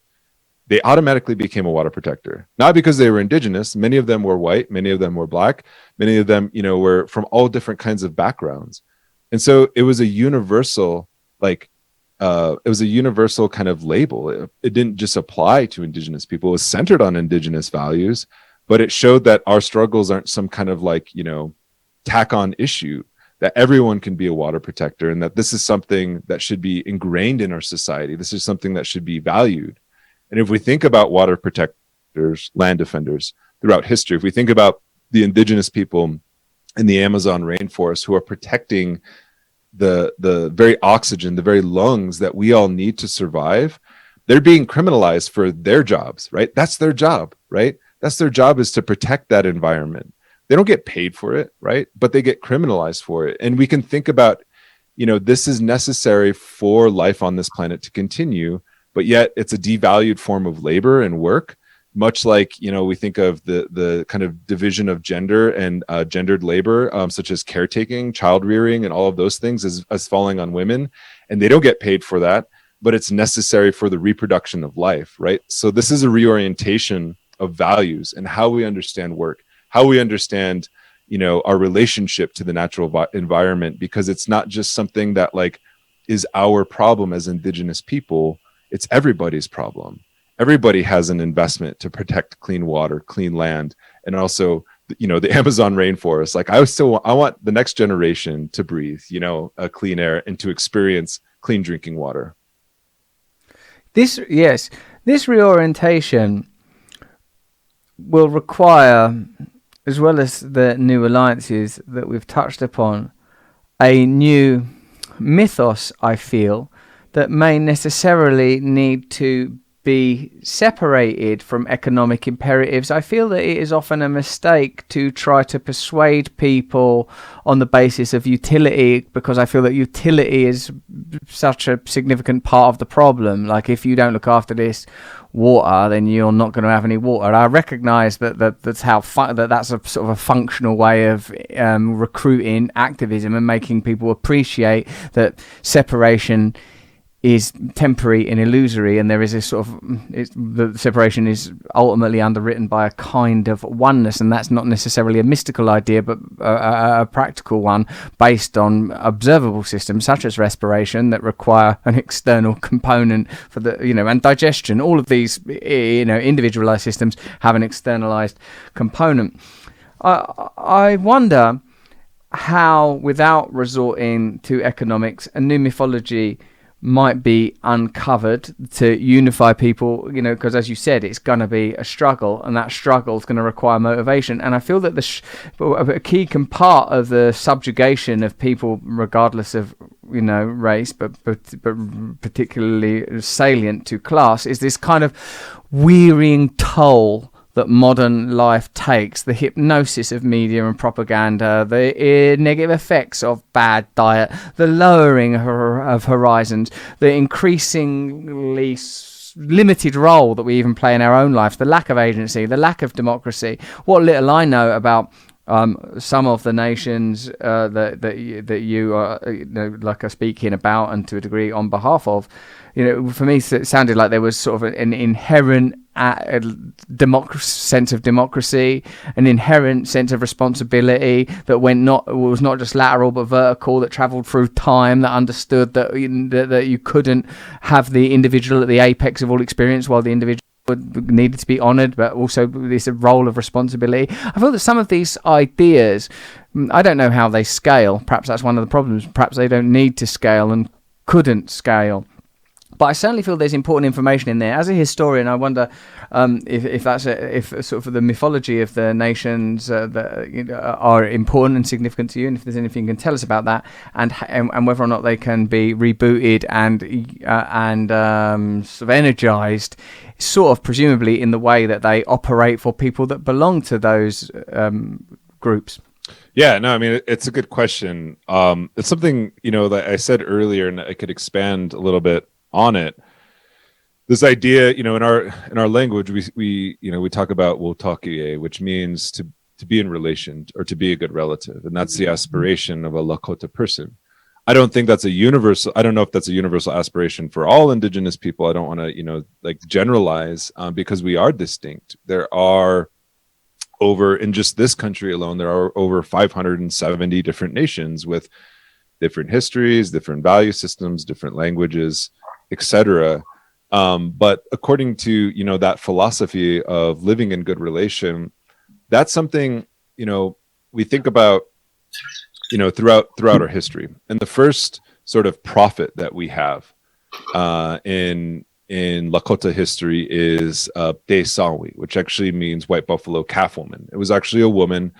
they automatically became a water protector, not because they were indigenous. Many of them were white, many of them were black, many of them, were from all different kinds of backgrounds. And so it was a universal, kind of label. It didn't just apply to indigenous people. It was centered on indigenous values, but it showed that our struggles aren't some kind of tack on issue, that everyone can be a water protector, and that this is something that should be ingrained in our society. This is something that should be valued. And if we think about water protectors, land defenders throughout history, if we think about the indigenous people in the Amazon rainforest who are protecting the very oxygen, the very lungs that we all need to survive, they're being criminalized for their jobs, right? That's their job, right? That's their job, is to protect that environment. They don't get paid for it, right? But they get criminalized for it. And we can think about, this is necessary for life on this planet to continue, but yet it's a devalued form of labor and work, much like, we think of the kind of division of gender and gendered labor, such as caretaking, child rearing, and all of those things as falling on women. And they don't get paid for that, but it's necessary for the reproduction of life, right? So this is a reorientation of values and how we understand work, how we understand, our relationship to the natural environment, because it's not just something that is our problem as indigenous people. It's everybody's problem. Everybody has an investment to protect clean water, clean land, and also, the Amazon rainforest. I want the next generation to breathe, a clean air and to experience clean drinking water. This reorientation will require, as well as the new alliances that we've touched upon, a new mythos, I feel, that may necessarily need to be separated from economic imperatives. I feel that it is often a mistake to try to persuade people on the basis of utility, because I feel that utility is such a significant part of the problem. Like, if you don't look after this water, then you're not going to have any water. I recognise that's a sort of a functional way of recruiting activism and making people appreciate that separation is temporary and illusory, and there is this sort of the separation is ultimately underwritten by a kind of oneness, and that's not necessarily a mystical idea, but a practical one based on observable systems such as respiration that require an external component for the and digestion. All of these individualized systems have an externalized component. I wonder how, without resorting to economics, a new mythology might be uncovered to unify people, because as you said, it's going to be a struggle, and that struggle is going to require motivation. And I feel that a key part of the subjugation of people, regardless of race, but particularly salient to class, is this kind of wearying toll that modern life takes, the hypnosis of media and propaganda, the negative effects of bad diet, the lowering of horizons, the increasingly limited role that we even play in our own lives, the lack of agency, the lack of democracy. What little I know about some of the nations that you are speaking about, and to a degree on behalf of, for me it sounded like there was sort of an inherent sense of democracy, an inherent sense of responsibility that was not just lateral but vertical, that travelled through time, that understood that you couldn't have the individual at the apex of all experience while the individual needed to be honoured, but also this role of responsibility. I feel that some of these ideas, I don't know how they scale. Perhaps that's one of the problems. Perhaps they don't need to scale and couldn't scale. But I certainly feel there's important information in there. As a historian, I wonder if sort of the mythology of the nations that are important and significant to you, and if there's anything you can tell us about that, and whether or not they can be rebooted and sort of energized, sort of presumably in the way that they operate for people that belong to those groups. Yeah, no, I mean, it's a good question. It's something that I said earlier, and I could expand a little bit on it. This idea, in our language, we talk about wotakie, which means to be in relation, or to be a good relative, and that's the aspiration of a Lakota person. I don't think that's a universal. I don't know if that's a universal aspiration for all Indigenous people. I don't want to generalize, because we are distinct. There are in just this country alone, there are over 570 different nations with different histories, different value systems, different languages, etc. But according to that philosophy of living in good relation, that's something we think about throughout our history. And the first sort of prophet that we have in Lakota history is Te Sawi, which actually means white buffalo calf woman. It was actually a woman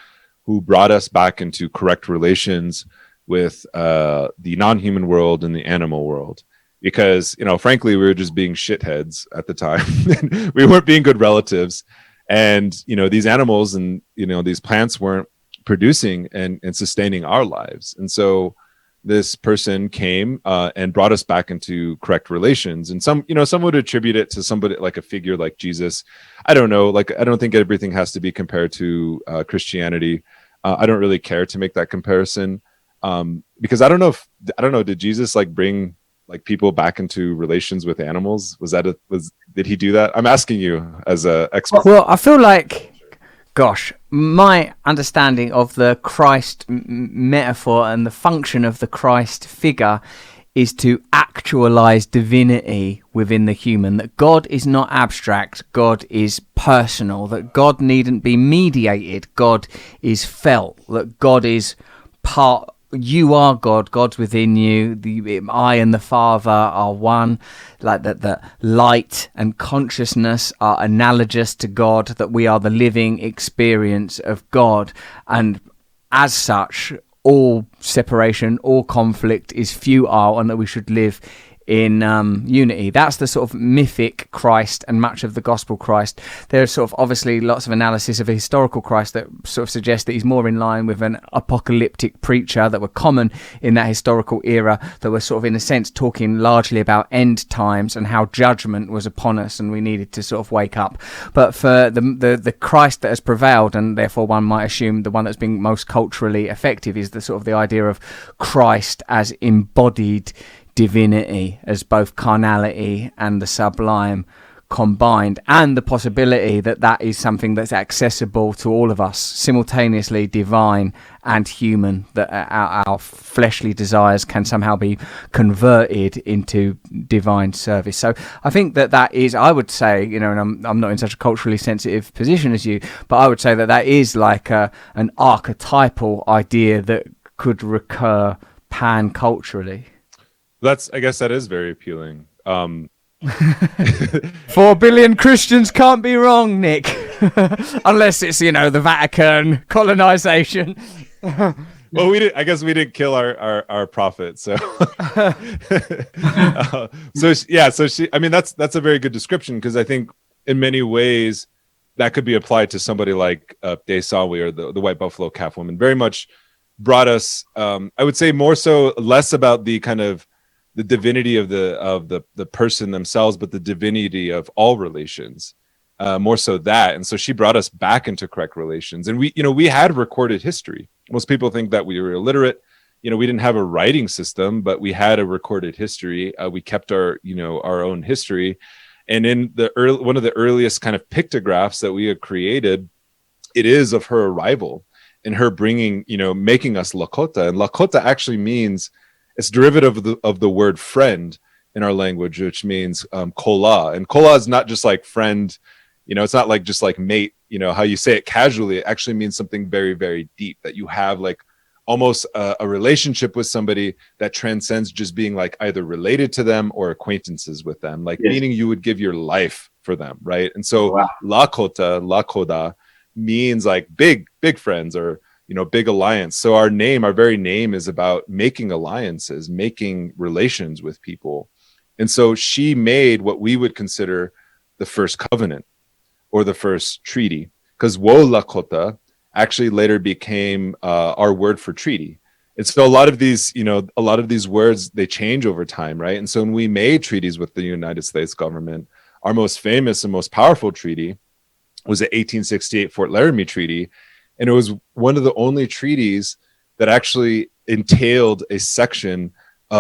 who brought us back into correct relations with the non-human world and the animal world. Because, frankly, we were just being shitheads at the time. We weren't being good relatives. And, these animals and, these plants weren't producing and sustaining our lives. And so this person came and brought us back into correct relations. And some would attribute it to somebody like a figure like Jesus. I don't know. I don't think everything has to be compared to Christianity. I don't really care to make that comparison because I don't know. Did Jesus bring people back into relations with animals? Did he do that? I'm asking you as a expert. Well, I feel like, gosh, my understanding of the Christ metaphor and the function of the Christ figure is to actualize divinity within the human, that God is not abstract, God is personal, that God needn't be mediated, God is felt, that God is part. You are God, God's within you, I and the Father are one, that light and consciousness are analogous to God, that we are the living experience of God, and as such, all separation, all conflict is futile, and that we should live in unity. That's the sort of mythic Christ and much of the gospel Christ. There's sort of obviously lots of analysis of a historical Christ that sort of suggests that he's more in line with an apocalyptic preacher that were common in that historical era, that were sort of in a sense talking largely about end times and how judgment was upon us and we needed to sort of wake up. But for the Christ that has prevailed, and therefore one might assume the one that's been most culturally effective, is the sort of the idea of Christ as embodied divinity, as both carnality and the sublime combined, and the possibility that that is something that's accessible to all of us, simultaneously divine and human, that our fleshly desires can somehow be converted into divine service. So I think that is, I would say, you know, and I'm not in such a culturally sensitive position as you, but I would say that is like an archetypal idea that could recur pan-culturally. I guess that is very appealing. 4 billion Christians can't be wrong, Nick. Unless it's, you know, the Vatican, colonization. Well, I guess we didn't kill our prophet, so so she, I mean, that's a very good description, because I think in many ways that could be applied to somebody like Desawi, or the white buffalo calf woman. Very much brought us, I would say, more so less about the kind of the divinity of the person themselves, but the divinity of all relations, more so that. And so she brought us back into correct relations. And we had recorded history. Most people think that we were illiterate. You know, we didn't have a writing system, but we had a recorded history. We kept our own history. And in one of the earliest kind of pictographs that we had created, it is of her arrival and her bringing, making us Lakota. And Lakota actually means, it's derivative of the word friend in our language, which means kola. And kola is not just like friend, it's not like just like mate, how you say it casually. It actually means something very, very deep, that you have like almost a relationship with somebody that transcends just being like either related to them or acquaintances with them, like meaning you would give your life for them, right? And so Lakota means like big friends, or big alliance. So our very name is about making alliances, making relations with people. And so she made what we would consider the first covenant or the first treaty, because Wo Lakota actually later became our word for treaty. And so a lot of these words, they change over time, right? And so when we made treaties with the United States government, our most famous and most powerful treaty was the 1868 Fort Laramie Treaty. And it was one of the only treaties that actually entailed a section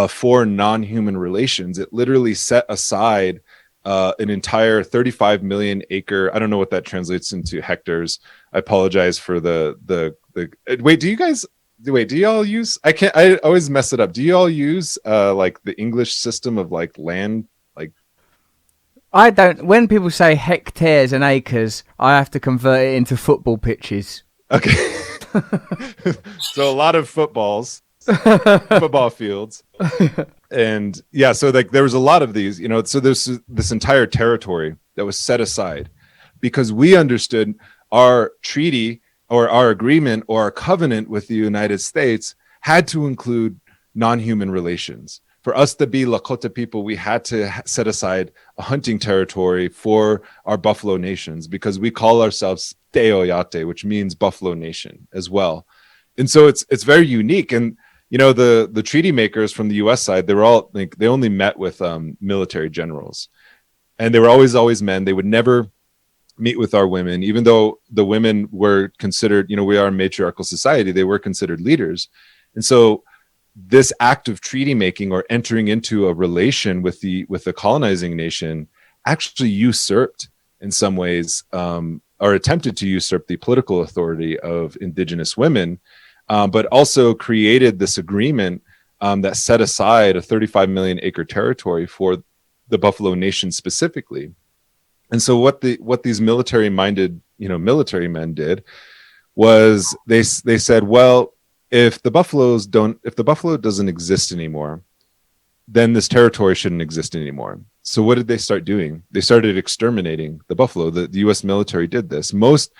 for non-human relations. It literally set aside an entire 35 million acre. I don't know what that translates into hectares. I apologize for the wait, do y'all use, I always mess it up. Do you all use like the English system of like land? Like, I don't. When people say hectares and acres, I have to convert it into football pitches. Okay. So a lot of football fields. And so like there was a lot of these, so there's this entire territory that was set aside because we understood our treaty or our agreement or our covenant with the United States had to include non-human relations. For us to be Lakota people, we had to set aside a hunting territory for our Buffalo Nations, because we call ourselves Teoyate, which means Buffalo Nation as well. And so it's very unique. And the treaty makers from the U.S. side, they were all like, they only met with military generals, and they were always men. They would never meet with our women, even though the women were considered, we are a matriarchal society. They were considered leaders, and so this act of treaty making or entering into a relation with the colonizing nation actually usurped, in some ways, or attempted to usurp the political authority of Indigenous women, but also created this agreement that set aside a 35 million acre territory for the Buffalo Nation specifically. And so what these military-minded, military men did was they said, well, if the buffalo doesn't exist anymore, then this territory shouldn't exist anymore. So what did they start doing? They started exterminating the buffalo. The U.S. military did this. Most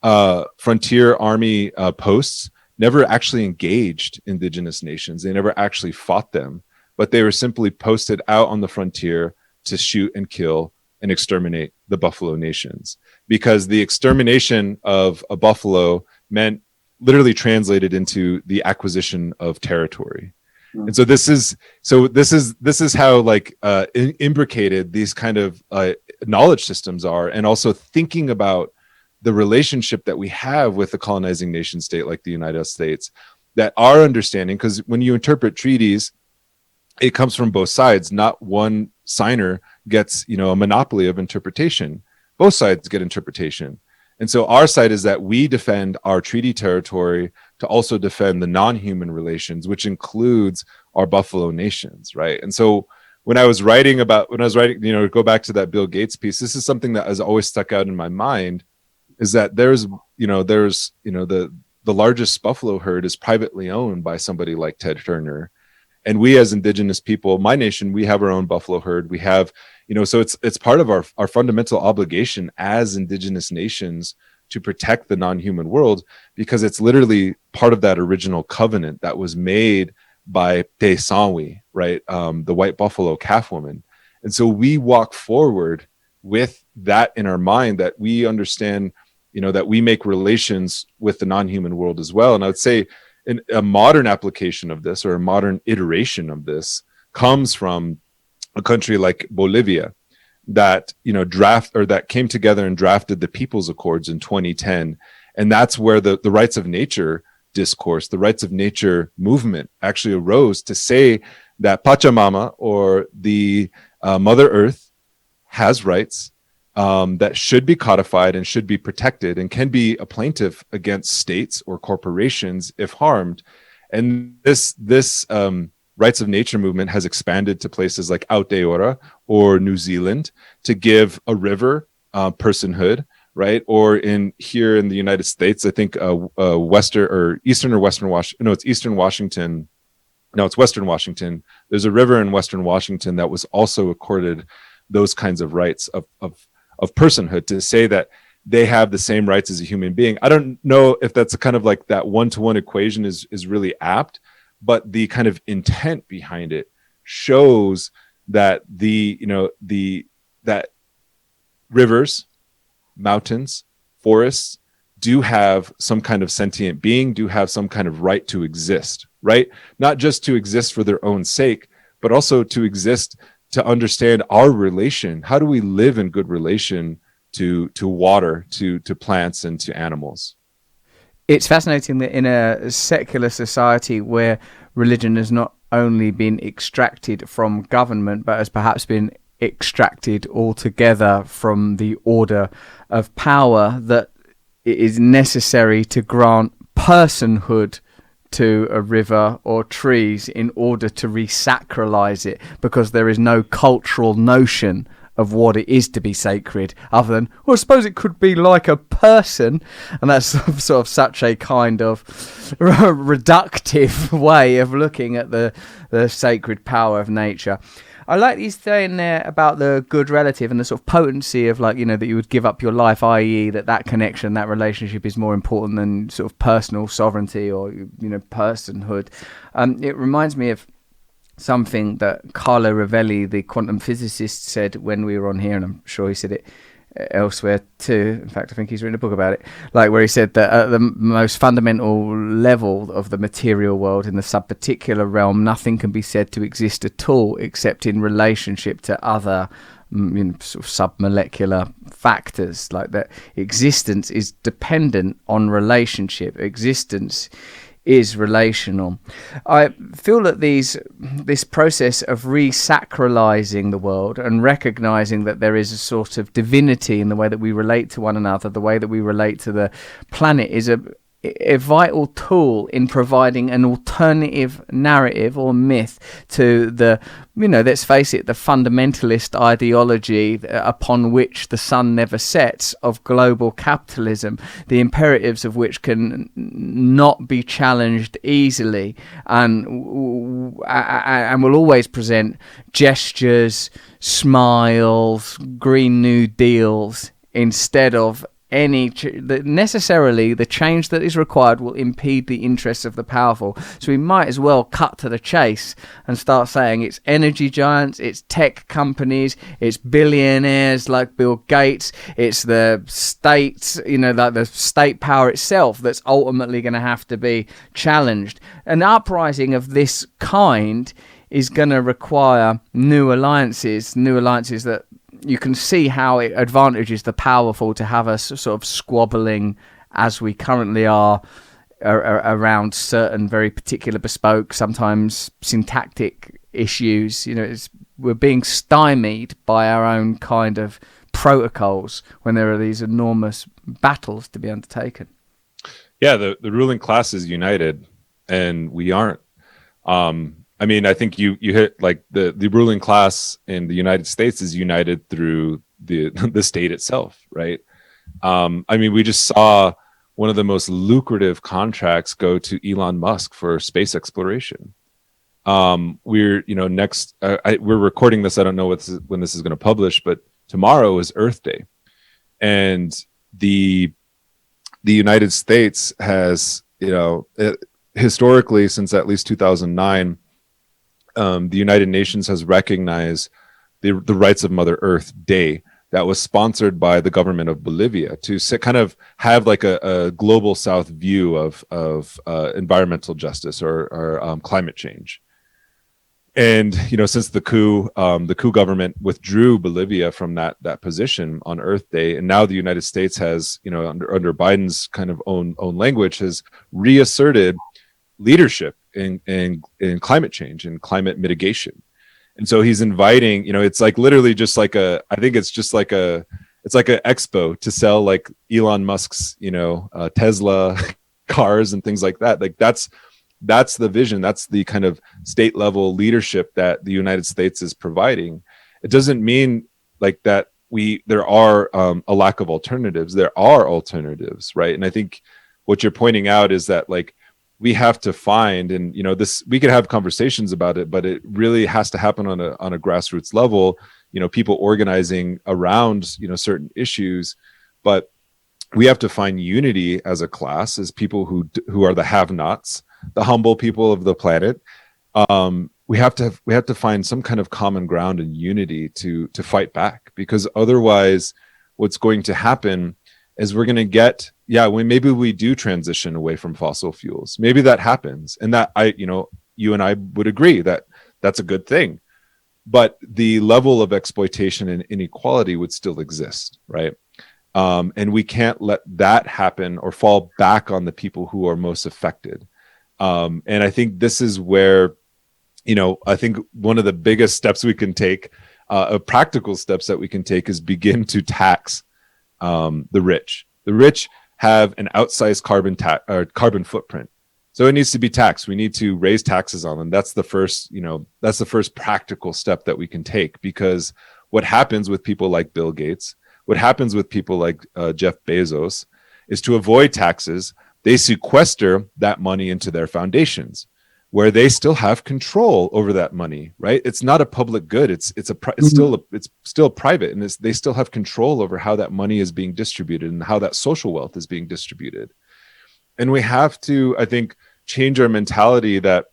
frontier army posts never actually engaged Indigenous nations. They never actually fought them. but they were simply posted out on the frontier to shoot and kill and exterminate the buffalo nations, because the extermination of a buffalo meant literally translated into the acquisition of territory. And so this is how like imbricated these kind of knowledge systems are, and also thinking about the relationship that we have with a colonizing nation state like the United States, that our understanding, because when you interpret treaties, it comes from both sides. Not one signer gets, a monopoly of interpretation. Both sides get interpretation. And so our side is that we defend our treaty territory to also defend the non-human relations, which includes our buffalo nations, right? And so when I was writing, go back to that Bill Gates piece, this is something that has always stuck out in my mind, is that there's the largest buffalo herd is privately owned by somebody like Ted Turner. And we as indigenous people, my nation, we have our own buffalo herd. We have, so it's part of our fundamental obligation as indigenous nations to protect the non-human world, because it's literally part of that original covenant that was made by Te Sanwi, right? The white buffalo calf woman. And so we walk forward with that in our mind, that we understand, that we make relations with the non-human world as well. And I would say in a modern application of this, or a modern iteration of this, comes from a country like Bolivia that that came together and drafted the People's Accords in 2010. And that's where the rights of nature discourse, the rights of nature movement actually arose, to say that Pachamama, or the Mother Earth, has rights that should be codified and should be protected, and can be a plaintiff against states or corporations if harmed. And this rights of nature movement has expanded to places like Aotearoa or New Zealand, to give a river personhood, right? Or here in the United States, I think Eastern Washington. No, it's Western Washington. There's a river in Western Washington that was also accorded those kinds of rights of personhood, to say that they have the same rights as a human being. I don't know if that's a kind of like that one-to-one equation is really apt, but the kind of intent behind it shows that that rivers, mountains, forests do have some kind of sentient being, do have some kind of right to exist, right? Not just to exist for their own sake, but also to exist to understand our relation. How do we live in good relation to water, to plants, and to animals? It's fascinating that in a secular society where religion has not only been extracted from government, but has perhaps been extracted altogether from the order of power, that it is necessary to grant personhood to a river or trees in order to resacralize it, because there is no cultural notion of what it is to be sacred, other than, well, I suppose it could be like a person. And that's sort of such a kind of reductive way of looking at the sacred power of nature. I like you saying there about the good relative and the sort of potency of, like, that you would give up your life, i.e. that connection, that relationship is more important than sort of personal sovereignty or, personhood. It reminds me of something that Carlo Rovelli, the quantum physicist, said when we were on here, and I'm sure he said it elsewhere too. In fact, I think he's written a book about it, like where he said that at the most fundamental level of the material world, in the sub-particular realm, nothing can be said to exist at all except in relationship to other sort of submolecular factors. Like that existence is dependent on relationship. Existence is relational. I feel that this process of resacralizing the world and recognizing that there is a sort of divinity in the way that we relate to one another, the way that we relate to the planet, is a vital tool in providing an alternative narrative or myth to the, let's face it, the fundamentalist ideology upon which the sun never sets of global capitalism, the imperatives of which can not be challenged easily, and will always present gestures, smiles, Green New Deals instead of necessarily the change that is required will impede the interests of the powerful. So we might as well cut to the chase and start saying it's energy giants, it's tech companies, it's billionaires like Bill Gates, it's the states, like the state power itself that's ultimately going to have to be challenged. An uprising of this kind is going to require new alliances that you can see how it advantages the powerful to have us sort of squabbling as we currently are around certain very particular bespoke, sometimes syntactic issues. We're being stymied by our own kind of protocols when there are these enormous battles to be undertaken. Yeah, the ruling class is united and we aren't. I think you hit like the ruling class in the United States is united through the state itself, right? We just saw one of the most lucrative contracts go to Elon Musk for space exploration. We're recording this. I don't know when this is going to publish, but tomorrow is Earth Day, and the United States has, historically since at least 2009. The United Nations has recognized the Rights of Mother Earth Day that was sponsored by the government of Bolivia to kind of have like a global South view of environmental justice or climate change. And since the coup government withdrew Bolivia from that position on Earth Day, and now the United States has, under Biden's kind of own language, has reasserted leadership in climate change and climate mitigation. And so he's inviting, it's like literally just like it's like an expo to sell like Elon Musk's, Tesla cars and things like that. Like that's the vision. That's the kind of state level leadership that the United States is providing. It doesn't mean like that there are a lack of alternatives. There are alternatives, right? And I think what you're pointing out is that like, we have to find, and we could have conversations about it, but it really has to happen on a grassroots level. People organizing around certain issues, but we have to find unity as a class, as people who are the have-nots, the humble people of the planet. We have to find some kind of common ground and unity to fight back, because otherwise, what's going to happen is we're going to get, maybe we do transition away from fossil fuels. Maybe that happens. And that you and I would agree that that's a good thing. But the level of exploitation and inequality would still exist, right? And we can't let that happen or fall back on the people who are most affected. And I think this is where, I think one of the biggest steps we can take, practical steps that we can take, is begin to tax the rich. The rich have an outsized carbon footprint, so it needs to be taxed. We need to raise taxes on them. That's the first practical step that we can take, because what happens with people like Bill Gates, what happens with people like Jeff Bezos, is to avoid taxes, they sequester that money into their foundations, where they still have control over that money, right? It's not a public good. It's still private, and they still have control over how that money is being distributed and how that social wealth is being distributed. And we have to, I think, change our mentality that,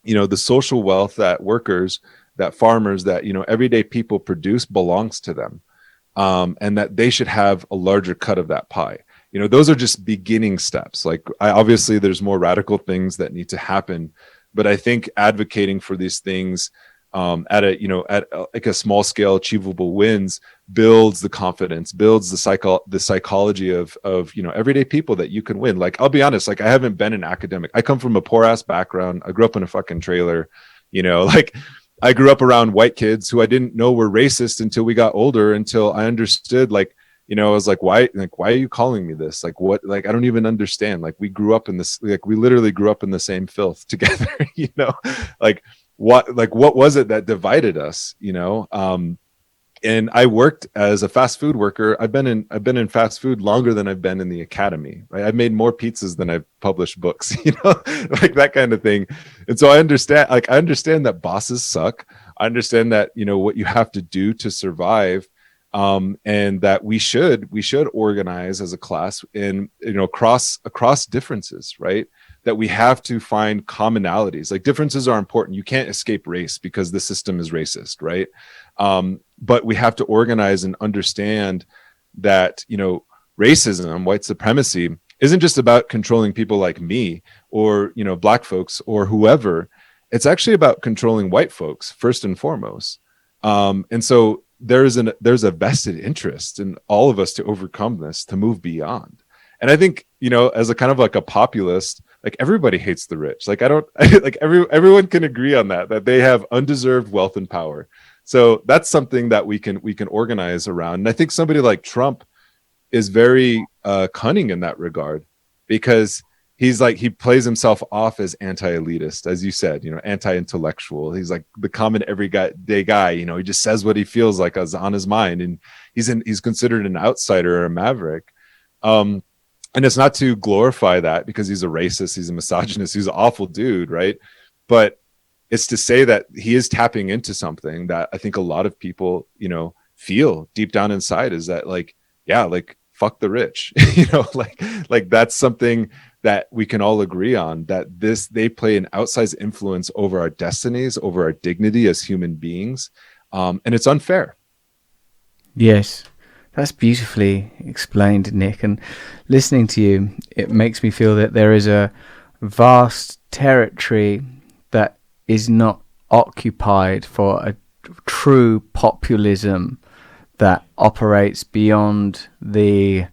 the social wealth that workers, that farmers, that, everyday people produce belongs to them, and that they should have a larger cut of that pie. Those are just beginning steps. Like, obviously there's more radical things that need to happen, but I think advocating for these things at a small scale achievable wins builds the confidence, builds the psychology of everyday people that you can win. Like, I'll be honest, like, I haven't been an academic. I come from a poor ass background. I grew up in a fucking trailer, like, I grew up around white kids who I didn't know were racist until we got older, until I understood, like, I was like, why are you calling me this? Like, what? Like, I don't even understand. Like, we grew up in this, like, we literally grew up in the same filth together, like, what was it that divided us, and I worked as a fast food worker. I've been in fast food longer than I've been in the academy, right? I've made more pizzas than I've published books, like that kind of thing. And so I understand that bosses suck. I understand that, what you have to do to survive. and that we should organize as a class in, across differences, right? That we have to find commonalities. Like, differences are important. You can't escape race because the system is racist, right? But we have to organize and understand that, racism, white supremacy, isn't just about controlling people like me or, black folks or whoever. It's actually about controlling white folks first and foremost. And so there's a vested interest in all of us to overcome this, to move beyond. And I think, as a kind of like a populist, like, everybody hates the rich. Like, everyone can agree on that they have undeserved wealth and power. So that's something that we can organize around. And I think somebody like Trump is very cunning in that regard, because he plays himself off as anti-elitist, as you said, anti-intellectual. He's like the common everyday guy. He just says what he feels like is on his mind, and he's considered an outsider or a maverick. And it's not to glorify that, because he's a racist, he's a misogynist, he's an awful dude, right? But it's to say that he is tapping into something that I think a lot of people, feel deep down inside, is that, like, yeah, like, fuck the rich, like that's something that we can all agree on, that they play an outsized influence over our destinies, over our dignity as human beings. And it's unfair. Yes, that's beautifully explained, Nick. And listening to you, it makes me feel that there is a vast territory that is not occupied for a true populism that operates beyond the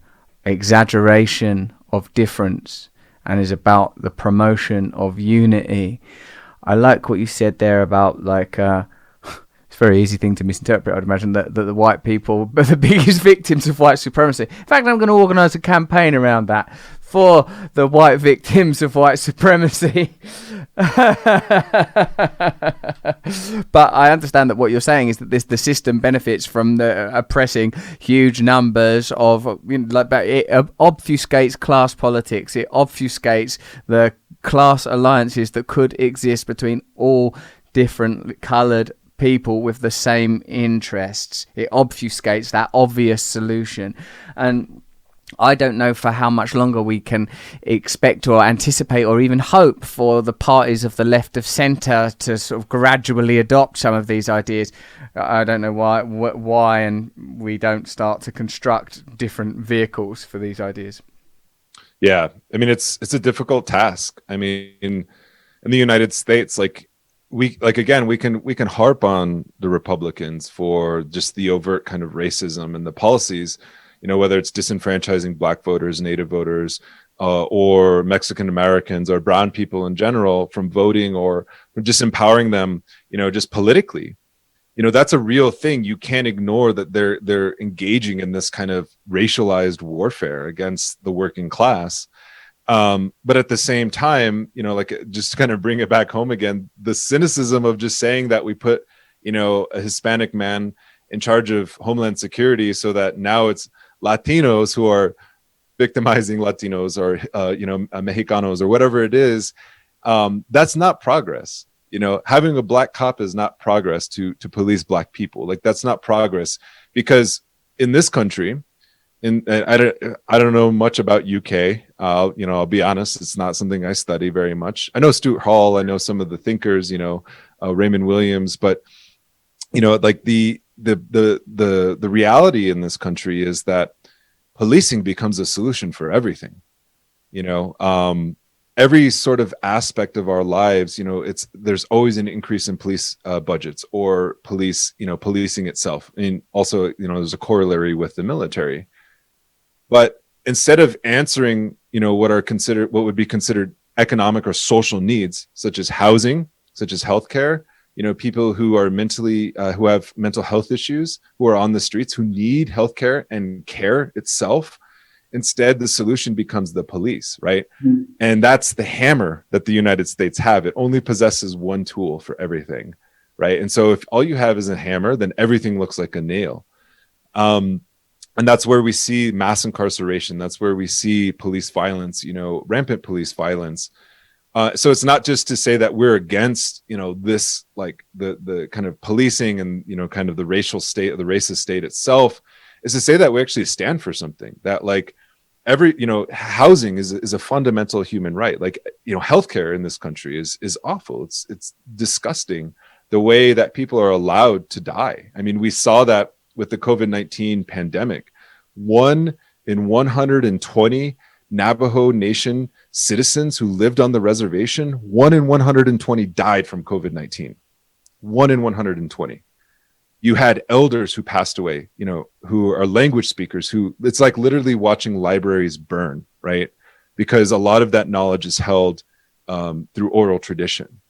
exaggeration of difference and is about the promotion of unity. I like what you said there about, like, it's a very easy thing to misinterpret. I'd imagine that the white people are the biggest victims of white supremacy. In fact, I'm going to organise a campaign around that, for the white victims of white supremacy. But I understand that what you're saying is that the system benefits from the oppressing huge numbers of, it obfuscates class politics. It obfuscates the class alliances that could exist between all different coloured people with the same interests. It obfuscates that obvious solution. And I don't know for how much longer we can expect or anticipate or even hope for the parties of the left of centre to sort of gradually adopt some of these ideas. I don't know why and we don't start to construct different vehicles for these ideas. Yeah, I mean, it's a difficult task. I mean, in the United States, we can harp on the Republicans for just the overt kind of racism and the policies, whether it's disenfranchising black voters, native voters, or Mexican Americans or brown people in general from voting, or just empowering them, just politically. That's a real thing. You can't ignore that they're engaging in this kind of racialized warfare against the working class. But at the same time, just to kind of bring it back home again, the cynicism of just saying that we put, a Hispanic man in charge of Homeland Security so that now it's Latinos who are victimizing Latinos, or Mexicanos, or whatever it is. That's not progress. Having a black cop is not progress to police black people. Like, that's not progress, because in this country, I don't know much about UK. I'll be honest, it's not something I study very much. I know Stuart Hall, I know some of the thinkers, Raymond Williams, but the reality in this country is that policing becomes a solution for everything. Every sort of aspect of our lives, there's always an increase in police budgets, or policing itself. And also, there's a corollary with the military. But instead of answering, what would be considered economic or social needs, such as housing, such as healthcare, people who are who have mental health issues, who are on the streets, who need healthcare and care itself, instead the solution becomes the police, right? Mm-hmm. And that's the hammer that the United States have. It only possesses one tool for everything, right? And so if all you have is a hammer, then everything looks like a nail. And that's where we see mass incarceration. That's where we see police violence, rampant police violence. So it's not just to say that we're against, this, like the kind of policing and, kind of the racial state, the racist state itself. Is to say that we actually stand for something, that like housing is a fundamental human right. Like, healthcare in this country is awful. It's disgusting the way that people are allowed to die. I mean, we saw that with the COVID-19 pandemic. 1 in 120 Navajo Nation citizens who lived on the reservation, 1 in 120 died from COVID-19. 1 in 120. You had elders who passed away, who are language speakers, who it's like literally watching libraries burn, right? Because a lot of that knowledge is held through oral tradition.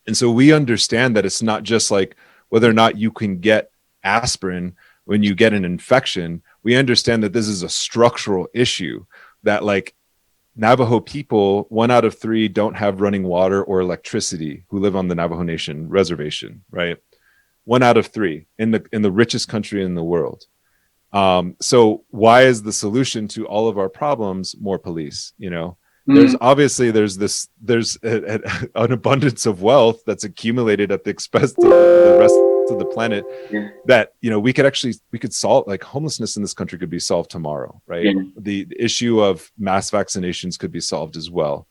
And so we understand that it's not just like whether or not you can get aspirin when you get an infection. We understand that this is a structural issue, that like Navajo people, 1 out of 3 don't have running water or electricity who live on the Navajo Nation reservation, right? 1 out of 3 in the richest country in the world. So why is the solution to all of our problems more police? There's obviously there's an abundance of wealth that's accumulated at the expense of the rest of the planet, that we could solve. Like, homelessness in this country could be solved tomorrow, right? The issue of mass vaccinations could be solved as well.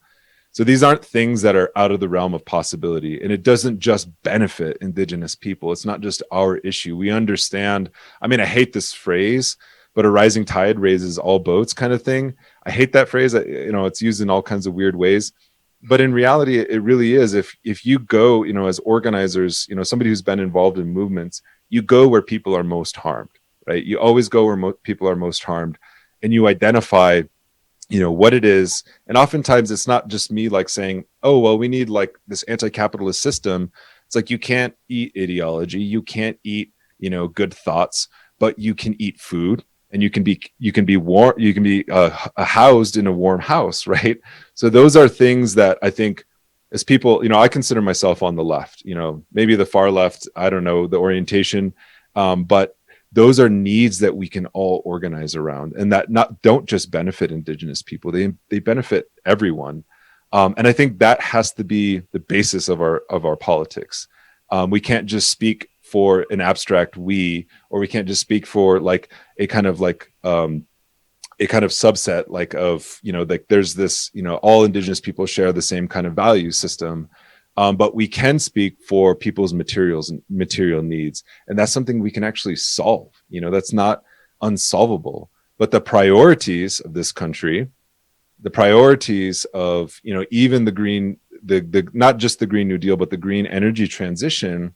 So these aren't things that are out of the realm of possibility, and it doesn't just benefit Indigenous people. It's not just our issue. We understand. I mean, I hate this phrase, but a rising tide raises all boats kind of thing. I hate that phrase. It's used in all kinds of weird ways, but in reality, it really is. If you go, as organizers, somebody who's been involved in movements, you go where people are most harmed, right? You always go where people are most harmed, and you identify, what it is. And oftentimes it's not just me like saying, oh, well, we need like this anti-capitalist system. It's like, you can't eat ideology. You can't eat, good thoughts, but you can eat food. And you can be warm. You can be housed in a warm house, right? So those are things that I think, as people, I consider myself on the left. Maybe the far left. I don't know the orientation, but those are needs that we can all organize around, and that don't just benefit Indigenous people. They benefit everyone, and I think that has to be the basis of our politics. We can't just speak for an abstract we, or we can't just speak for like a kind of subset, like of, like there's this, all Indigenous people share the same kind of value system. But we can speak for people's material needs. And that's something we can actually solve. That's not unsolvable. But the priorities of this country, the priorities of, even the green, the not just the Green New Deal, but the green energy transition,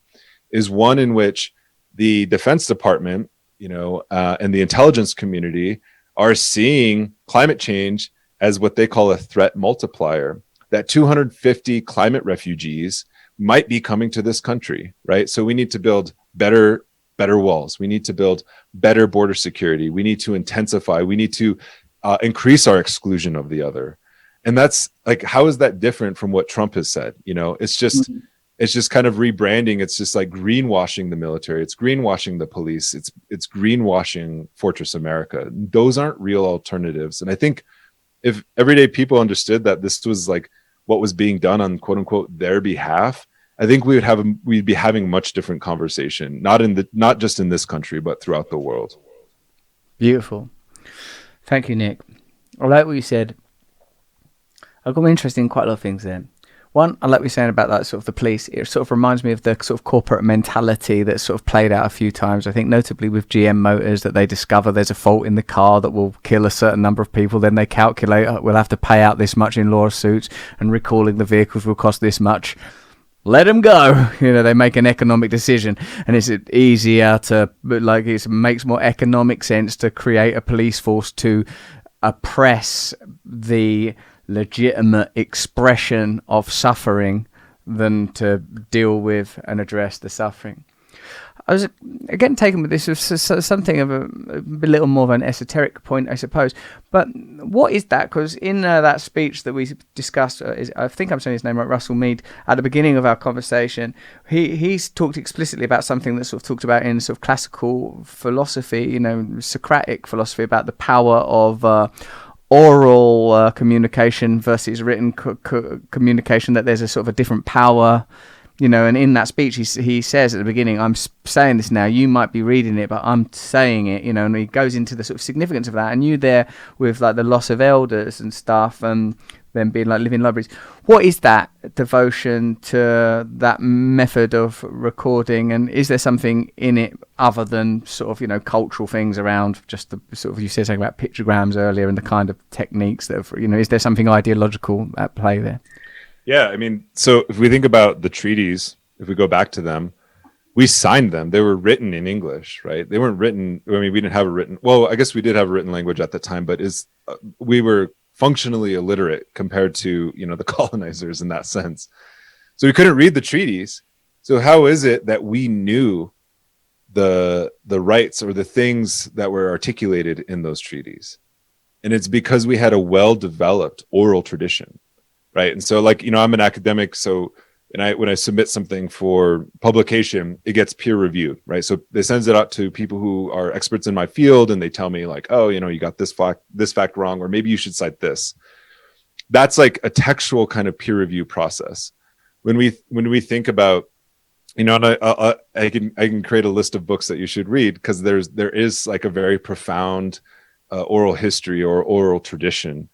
is one in which the Defense Department, and the intelligence community are seeing climate change as what they call a threat multiplier, that 250 climate refugees might be coming to this country, right? So we need to build better walls. We need to build better border security. We need to intensify. We need to increase our exclusion of the other. And that's like, how is that different from what Trump has said? It's just kind of rebranding. It's just like greenwashing the military. It's greenwashing the police. It's greenwashing Fortress America. Those aren't real alternatives. And I think if everyday people understood that this was like what was being done on quote unquote their behalf, I think we'd be having much different conversation, not just in this country, but throughout the world. Beautiful. Thank you, Nick. I like what you said. I got me interested in quite a lot of things there. One, I like what you're saying about that sort of the police. It sort of reminds me of the sort of corporate mentality that's sort of played out a few times. I think notably with GM Motors, that they discover there's a fault in the car that will kill a certain number of people. Then they calculate, we'll have to pay out this much in lawsuits, and recalling the vehicles will cost this much. Let them go. They make an economic decision, and it's easier to, it makes more economic sense to create a police force to oppress the legitimate expression of suffering than to deal with and address the suffering. I was again taken with this as something of a little more of an esoteric point, I suppose. But what is that? Because in that speech that we discussed, I think I'm saying his name right, Russell Mead, at the beginning of our conversation, he's talked explicitly about something that's sort of talked about in sort of classical philosophy, Socratic philosophy, about the power oral communication versus written communication, that there's a sort of a different power, you know. And in that speech he says at the beginning, I'm saying this now, you might be reading it, but I'm saying it, you know. And he goes into the sort of significance of that, and you there with like the loss of elders and stuff, and them being like living libraries. What is that devotion to that method of recording, and is there something in it other than sort of, you know, cultural things around just the sort of, you said something about pictograms earlier and the kind of techniques that have, you know, is there something ideological at play there? Yeah, I mean, so if we think about the treaties, if we go back to them, we signed them. They were written in English, right? They weren't written. I mean, we didn't have a written. Well, I guess we did have a written language at the time, but we were functionally illiterate compared to, you know, the colonizers in that sense. So we couldn't read the treaties. So how is it that we knew the rights or the things that were articulated in those treaties? And it's because we had a well-developed oral tradition, right? And so, like, you know, I'm an academic, so when I submit something for publication, it gets peer reviewed, right? So they sends it out to people who are experts in my field, and they tell me like, oh, you know, you got this fact wrong, or maybe you should cite this. That's like a textual kind of peer review process. When we think about, you know, and I can create a list of books that you should read, because there is like a very profound oral history or oral tradition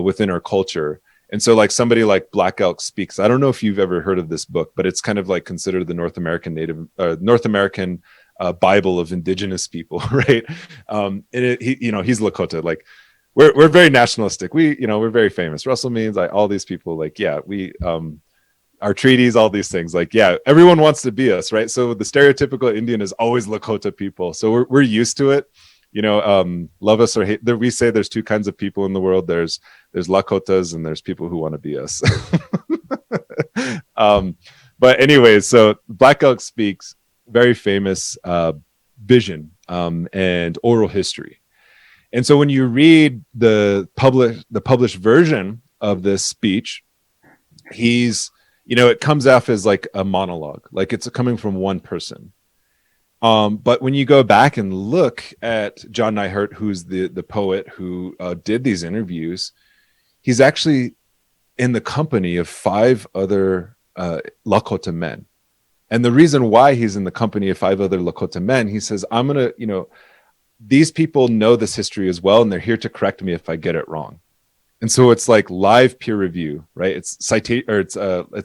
within our culture. And so, like, somebody like Black Elk Speaks, I don't know if you've ever heard of this book, but it's kind of like considered the North American Bible of Indigenous people, right? He's Lakota. Like, we're very nationalistic. We're very famous. Russell Means, like, all these people, like, yeah, we our treaties, all these things, like, yeah, everyone wants to be us, right? So the stereotypical Indian is always Lakota people. So we're used to it. You know, love us or hate. We say there's two kinds of people in the world. There's Lakotas, and there's people who want to be us. But anyways, so Black Elk Speaks, very famous vision and oral history. And so when you read the published version of this speech, he's, you know, it comes off as like a monologue, like it's coming from one person. But when you go back and look at John Neihart, who's the poet who did these interviews, he's actually in the company of 5 other Lakota men. And the reason why he's in the company of 5 other Lakota men, he says, I'm going to, you know, these people know this history as well, and they're here to correct me if I get it wrong. And so it's like live peer review, right? It's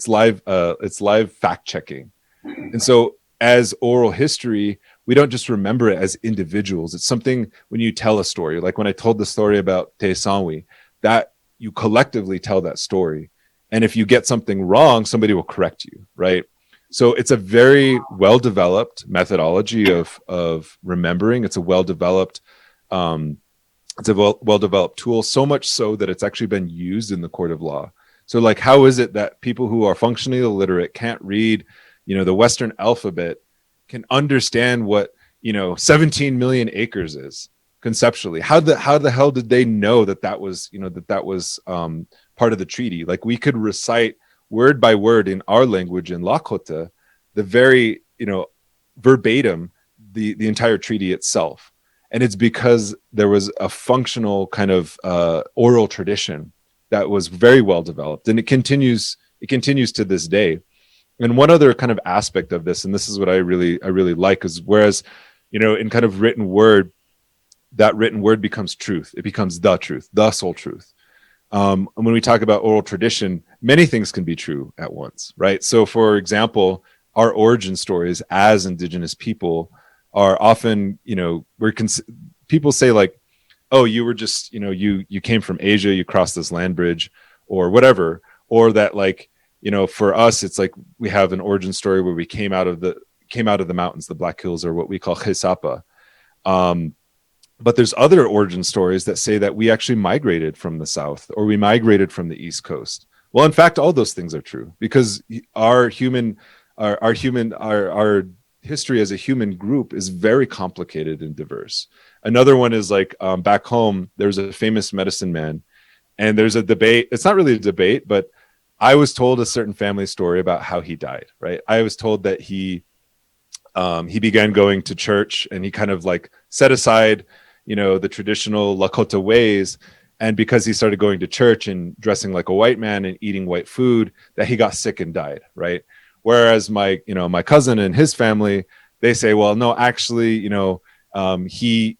live fact checking. And so as oral history, we don't just remember it as individuals. It's something, when you tell a story, like when I told the story about Te Sanwi, that you collectively tell that story. And if you get something wrong, somebody will correct you, right? So it's a very well-developed methodology of remembering. It's a well-developed tool, so much so that it's actually been used in the court of law. So, like, how is it that people who are functionally illiterate can't read, you know, the Western alphabet, can understand what, you know, 17 million acres is conceptually? How the hell did they know that was, you know, that was part of the treaty? Like, we could recite word by word in our language in Lakota, the very, you know, verbatim, the entire treaty itself. And it's because there was a functional kind of oral tradition that was very well developed, and it continues to this day. And one other kind of aspect of this, and this is what I really like, is whereas, you know, in kind of written word, that written word becomes truth. It becomes the truth, the sole truth. And when we talk about oral tradition, many things can be true at once, right? So, for example, our origin stories as Indigenous people are often, you know, people say like, oh, you were just, you know, you came from Asia, you crossed this land bridge, or whatever, or that, like, you know, for us, it's like we have an origin story where we came out of the mountains, the Black Hills, or what we call Chisapa. But there's other origin stories that say that we actually migrated from the South, or we migrated from the East Coast. Well, in fact, all those things are true, because our history as a human group is very complicated and diverse. Another one is like, back home, there's a famous medicine man, and there's a debate. It's not really a debate, but I was told a certain family story about how he died, right? I was told that he began going to church, and he kind of like set aside, you know, the traditional Lakota ways, and because he started going to church and dressing like a white man and eating white food, that he got sick and died, right? Whereas my cousin and his family, they say, well, no, actually, he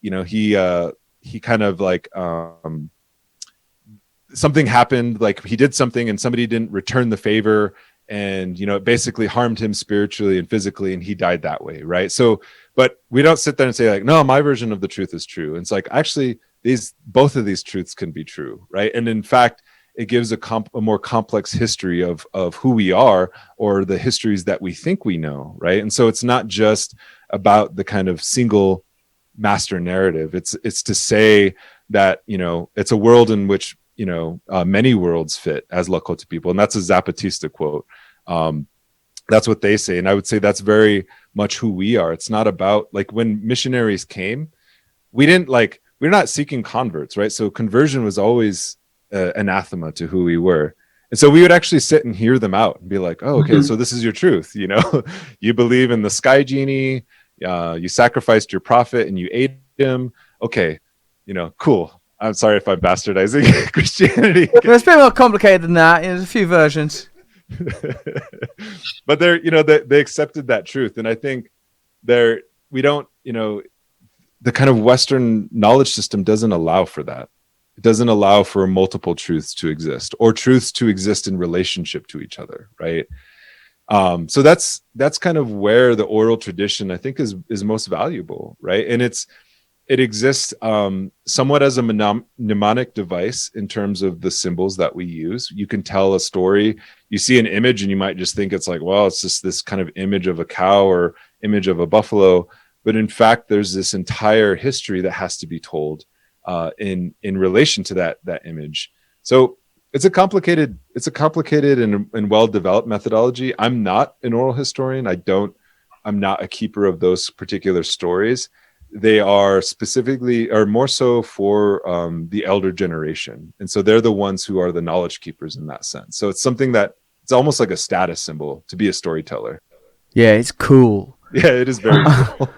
kind of like something happened, like he did something and somebody didn't return the favor, and it basically harmed him spiritually and physically, and he died that way, right? So, but we don't sit there and say like, no, my version of the truth is true. And it's like, actually, both of these truths can be true, right? And in fact, it gives a more complex history of who we are, or the histories that we think we know, right? And so it's not just about the kind of single master narrative. It's to say that it's a world in which many worlds fit as Lakota people, and that's a Zapatista quote. That's what they say, and I would say that's very much who we are. It's not about, like, when missionaries came, we're not seeking converts, right? So conversion was always anathema to who we were. And so we would actually sit and hear them out and be like, oh, okay, so this is your truth. You believe in the sky genie, you sacrificed your prophet and you ate him. Okay, cool. I'm sorry if I'm bastardizing Christianity. Well, it's a bit more complicated than that. There's a few versions. But they accepted that truth. And I think the kind of Western knowledge system doesn't allow for that. It doesn't allow for multiple truths to exist, or truths to exist in relationship to each other, right? So that's kind of where the oral tradition, I think, is most valuable, right? And it exists somewhat as a mnemonic device in terms of the symbols that we use. You can tell a story. You see an image and you might just think it's like, well, it's just this kind of image of a cow or image of a buffalo. But in fact, there's this entire history that has to be told in relation to that image. So it's a complicated and well-developed methodology. I'm not an oral historian. I'm not a keeper of those particular stories. They are specifically, or more so, for the elder generation. And so they're the ones who are the knowledge keepers in that sense. So it's something that it's almost like a status symbol to be a storyteller. Yeah, it's cool. Yeah, it is very cool.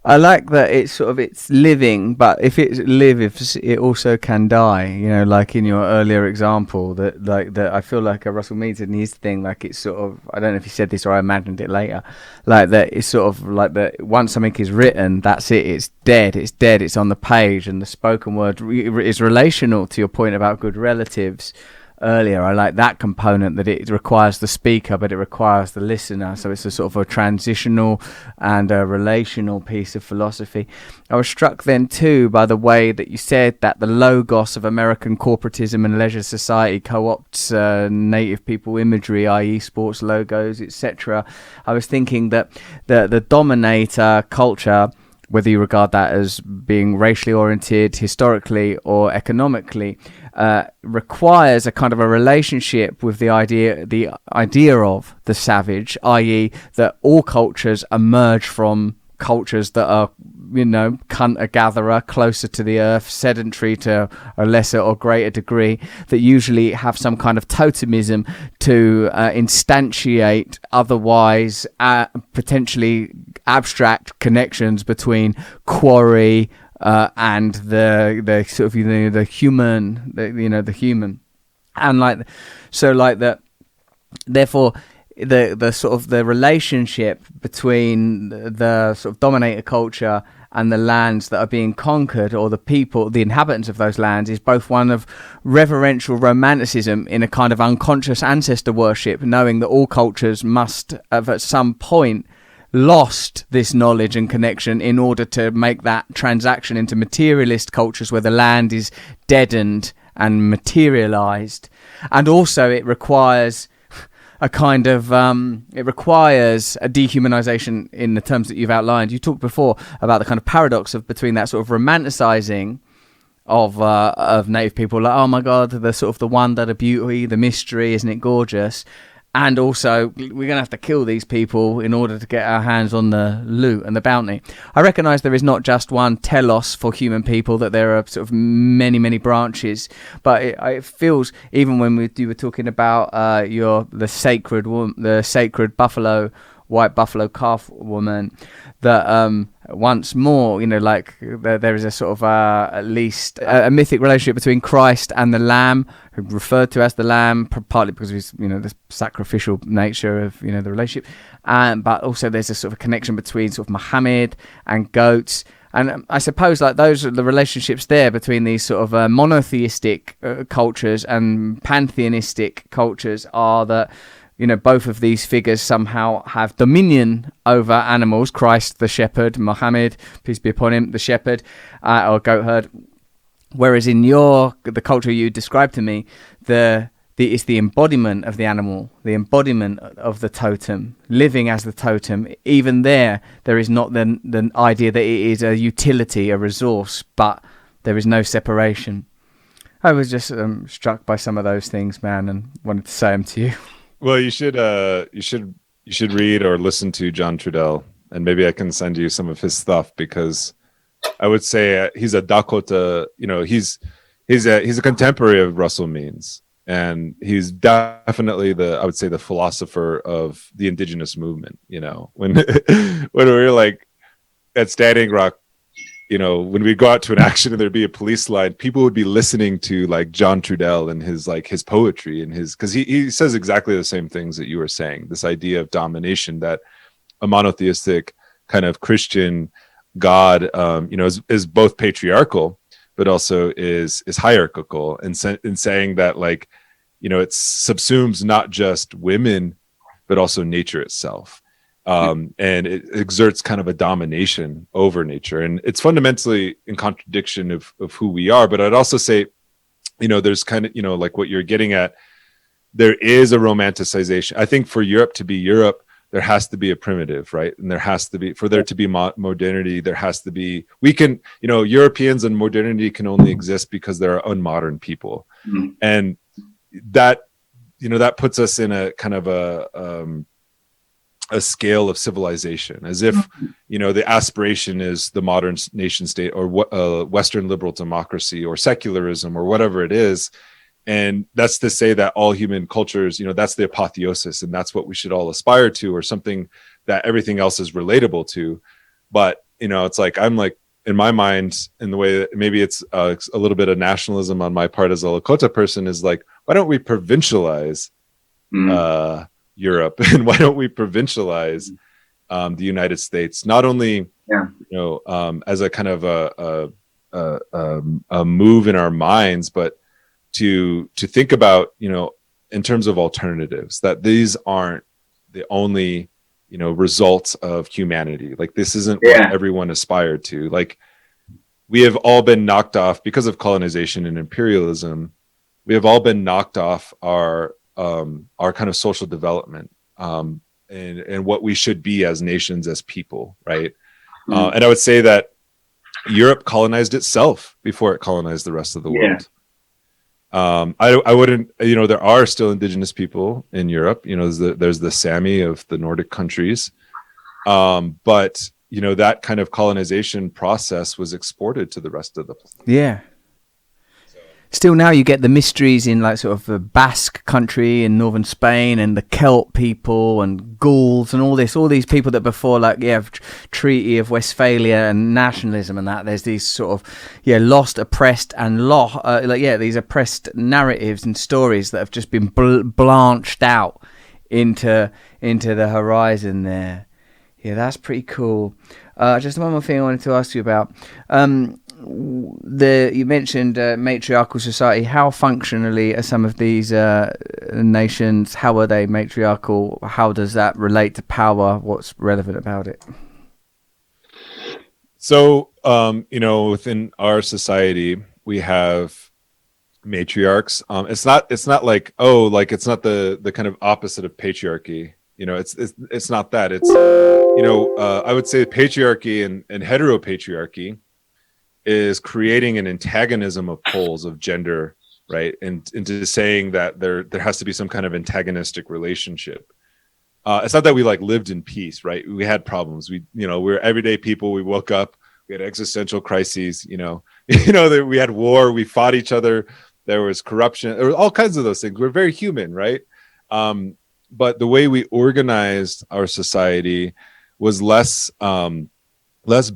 I like that it's living, but if it lives, it also can die. Like in your earlier example, that I feel like Russell Mead said in his thing, like it's sort of, I don't know if he said this or I imagined it later, like that it's sort of like that once something is written, that's it, it's dead, it's on the page, and the spoken word is relational, to your point about good relatives earlier. I like that component, that it requires the speaker but it requires the listener, so it's a sort of a transitional and a relational piece of philosophy. I was struck then too by the way that you said that the logos of American corporatism and leisure society co-opts native people imagery, i.e. sports logos, etc. I was thinking that the dominator culture, whether you regard that as being racially oriented, historically or economically, requires a kind of a relationship with the idea of the savage, i.e. that all cultures emerge from cultures that are, hunter-gatherer, closer to the earth, sedentary to a lesser or greater degree, that usually have some kind of totemism to instantiate otherwise potentially abstract connections between quarry and the sort of the human, the human, and that. Therefore, the sort of the relationship between the sort of dominator culture and the lands that are being conquered, or the people, the inhabitants of those lands, is both one of reverential romanticism in a kind of unconscious ancestor worship, knowing that all cultures must have at some point lost this knowledge and connection in order to make that transaction into materialist cultures where the land is deadened and materialized. And also it requires a kind of it requires a dehumanization in the terms that you've outlined. You talked before about the kind of paradox between that sort of romanticizing of native people, like, oh my god, the sort of the wonder, the beauty, the mystery, isn't it gorgeous? And also, we're going to have to kill these people in order to get our hands on the loot and the bounty. I recognise there is not just one telos for human people, that there are sort of many, many branches. But it feels, even when you were talking about the sacred buffalo white buffalo calf woman, that once more, like there is a sort of at least a mythic relationship between Christ and the Lamb, who referred to as the Lamb, partly because of his, the sacrificial nature of, the relationship, but also there's a sort of connection between sort of Muhammad and goats. And I suppose like those are the relationships there between these sort of monotheistic cultures and pantheistic cultures, are that, both of these figures somehow have dominion over animals. Christ, the shepherd; Muhammad, peace be upon him, the shepherd, or goat herd. Whereas in the culture you described to me, it's the embodiment of the animal, the embodiment of the totem, living as the totem. Even there is not the idea that it is a utility, a resource, but there is no separation. I was just struck by some of those things, man, and wanted to say them to you. Well, you should read or listen to John Trudell, and maybe I can send you some of his stuff, because I would say he's a Dakota. He's a contemporary of Russell Means. And he's definitely I would say the philosopher of the Indigenous movement. When when we were like at Standing Rock, when we go out to an action and there'd be a police line, people would be listening to like John Trudell and his poetry and because he says exactly the same things that you were saying. This idea of domination, that a monotheistic kind of Christian God, is both patriarchal, but also is hierarchical, and saying that, like, it subsumes not just women, but also nature itself. And it exerts kind of a domination over nature. And it's fundamentally in contradiction of who we are. But I'd also say, there's kind of, like what you're getting at, there is a romanticization. I think for Europe to be Europe, there has to be a primitive, right? And there has to be, for there to be modernity, there has to be, Europeans and modernity can only exist because there are unmodern people. Mm-hmm. And that, that puts us in a kind of a scale of civilization, as if, the aspiration is the modern nation state, or Western liberal democracy, or secularism, or whatever it is. And that's to say that all human cultures, that's the apotheosis, and that's what we should all aspire to, or something that everything else is relatable to. But, it's like, I'm like, in my mind, in the way that maybe it's a little bit of nationalism on my part as a Lakota person, is like, why don't we provincialize Europe, and why don't we provincialize the United States? Not only, as a kind of a move in our minds, but to think about, in terms of alternatives, that these aren't the only, results of humanity. Like, this isn't what everyone aspired to. Like, we have all been knocked off because of colonization and imperialism. We have all been knocked off our kind of social development, and what we should be as nations, as people, right? And I would say that Europe colonized itself before it colonized the rest of the world. I wouldn't, there are still indigenous people in Europe. There's the Sami of the Nordic countries, but that kind of colonization process was exported to the rest of the planet. Yeah. Still now you get the mysteries in like sort of the Basque country in northern Spain, and the Celt people and Gauls and all these people that before, like, Treaty of Westphalia and nationalism and that, there's these sort of lost, oppressed and these oppressed narratives and stories that have just been blanched out into the horizon there. Yeah, that's pretty cool. Just one more thing I wanted to ask you about. You mentioned matriarchal society. How functionally are some of these nations? How are they matriarchal? How does that relate to power? What's relevant about it? So, within our society, we have matriarchs. It's not like, it's not the kind of opposite of patriarchy. It's not that. It's, I would say patriarchy and heteropatriarchy is creating an antagonism of poles of gender, right? And into saying that there has to be some kind of antagonistic relationship. It's not that we like lived in peace, right? We had problems. We're everyday people. We woke up, we had existential crises, we had war, we fought each other. There was corruption. There were all kinds of those things. We're very human, right? but the way we organized our society was less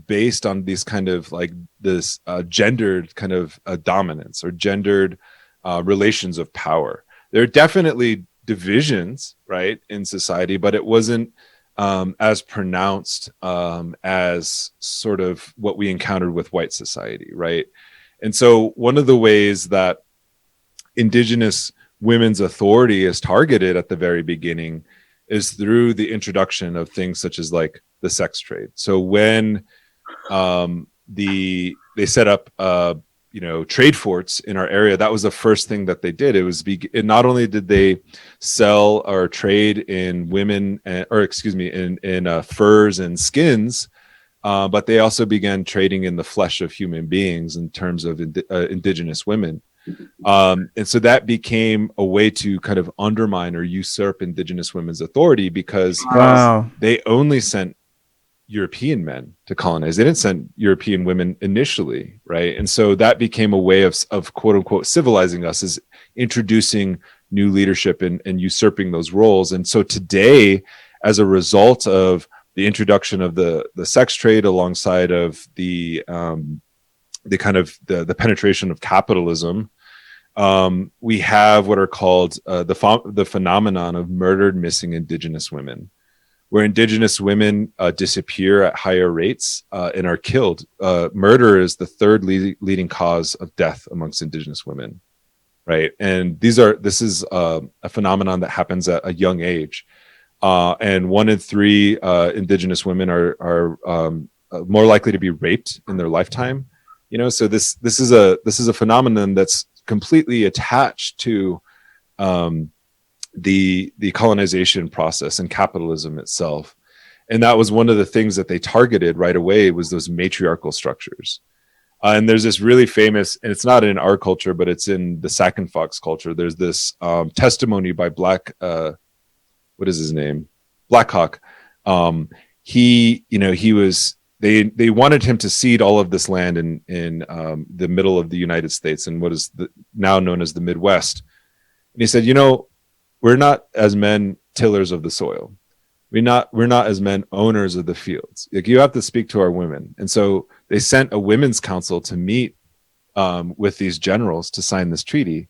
based on these kind of like this gendered kind of dominance or gendered relations of power. There are definitely divisions, right, in society, but it wasn't as pronounced as sort of what we encountered with white society, right? And so one of the ways that Indigenous women's authority is targeted at the very beginning is through the introduction of things such as like the sex trade. So when they set up trade forts in our area, that was the first thing that they did. It was not only did they sell or trade in women in furs and skins, but they also began trading in the flesh of human beings in terms of indigenous women. And so that became a way to kind of undermine or usurp indigenous women's authority, because they only sent European men to colonize. They didn't send European women initially, right? And so that became a way of quote unquote civilizing us, is introducing new leadership and usurping those roles. And so today, as a result of the introduction of the sex trade alongside of the penetration of capitalism, we have what are called the phenomenon of murdered missing indigenous women, where indigenous women disappear at higher rates and are killed. Murder is the third leading cause of death amongst indigenous women, right? And this is a phenomenon that happens at a young age, and 1 in 3 indigenous women are more likely to be raped in their lifetime. So this is a phenomenon that's completely attached to the colonization process and capitalism itself. And that was one of the things that they targeted right away, was those matriarchal structures. And there's this really famous, and it's not in our culture, but it's in the Sac and Fox culture. There's this testimony by what is his name? Black Hawk. They wanted him to cede all of this land in the middle of the United States and what is now known as the Midwest. And he said, we're not as men tillers of the soil. We're not as men owners of the fields. Like, you have to speak to our women. And so they sent a women's council to meet with these generals to sign this treaty.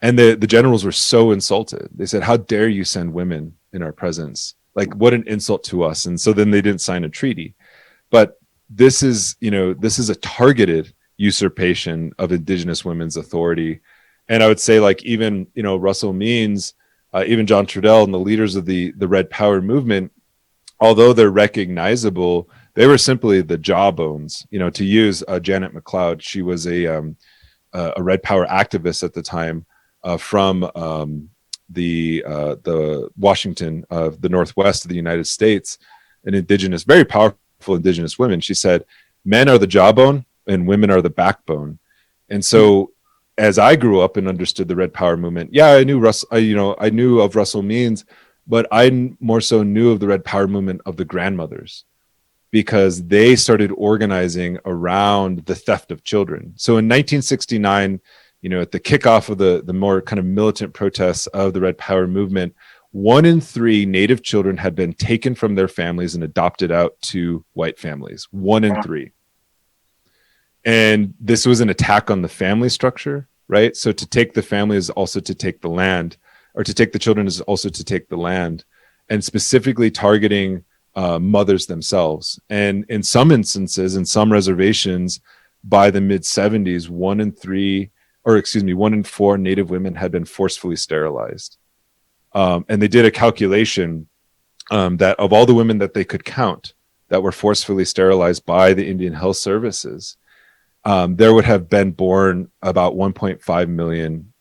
And the generals were so insulted. They said, how dare you send women in our presence? Like, what an insult to us. And so then they didn't sign a treaty. But this is a targeted usurpation of indigenous women's authority. And I would say, like, even, Russell Means, even John Trudell and the leaders of the Red Power movement, although they're recognizable, they were simply the jawbones. To use Janet McLeod, she was a Red Power activist at the time from the Washington of the Northwest of the United States, an indigenous, very powerful indigenous women. She said, men are the jawbone and women are the backbone. And so as I grew up and understood the Red Power movement, I knew I knew of Russell Means, but I more so knew of the Red Power movement of the grandmothers, because they started organizing around the theft of children. So in 1969, at the kickoff of the more kind of militant protests of the Red Power movement, 1 in 3 Native children had been taken from their families and adopted out to white families. 1 in 3. And this was an attack on the family structure, right? So to take the family is also to take the land, or to take the children is also to take the land, and specifically targeting mothers themselves. And in some instances, in some reservations, by the mid 70s, 1 in 4 Native women had been forcefully sterilized. And they did a calculation that of all the women that they could count that were forcefully sterilized by the Indian Health Services, there would have been born about 1.5 million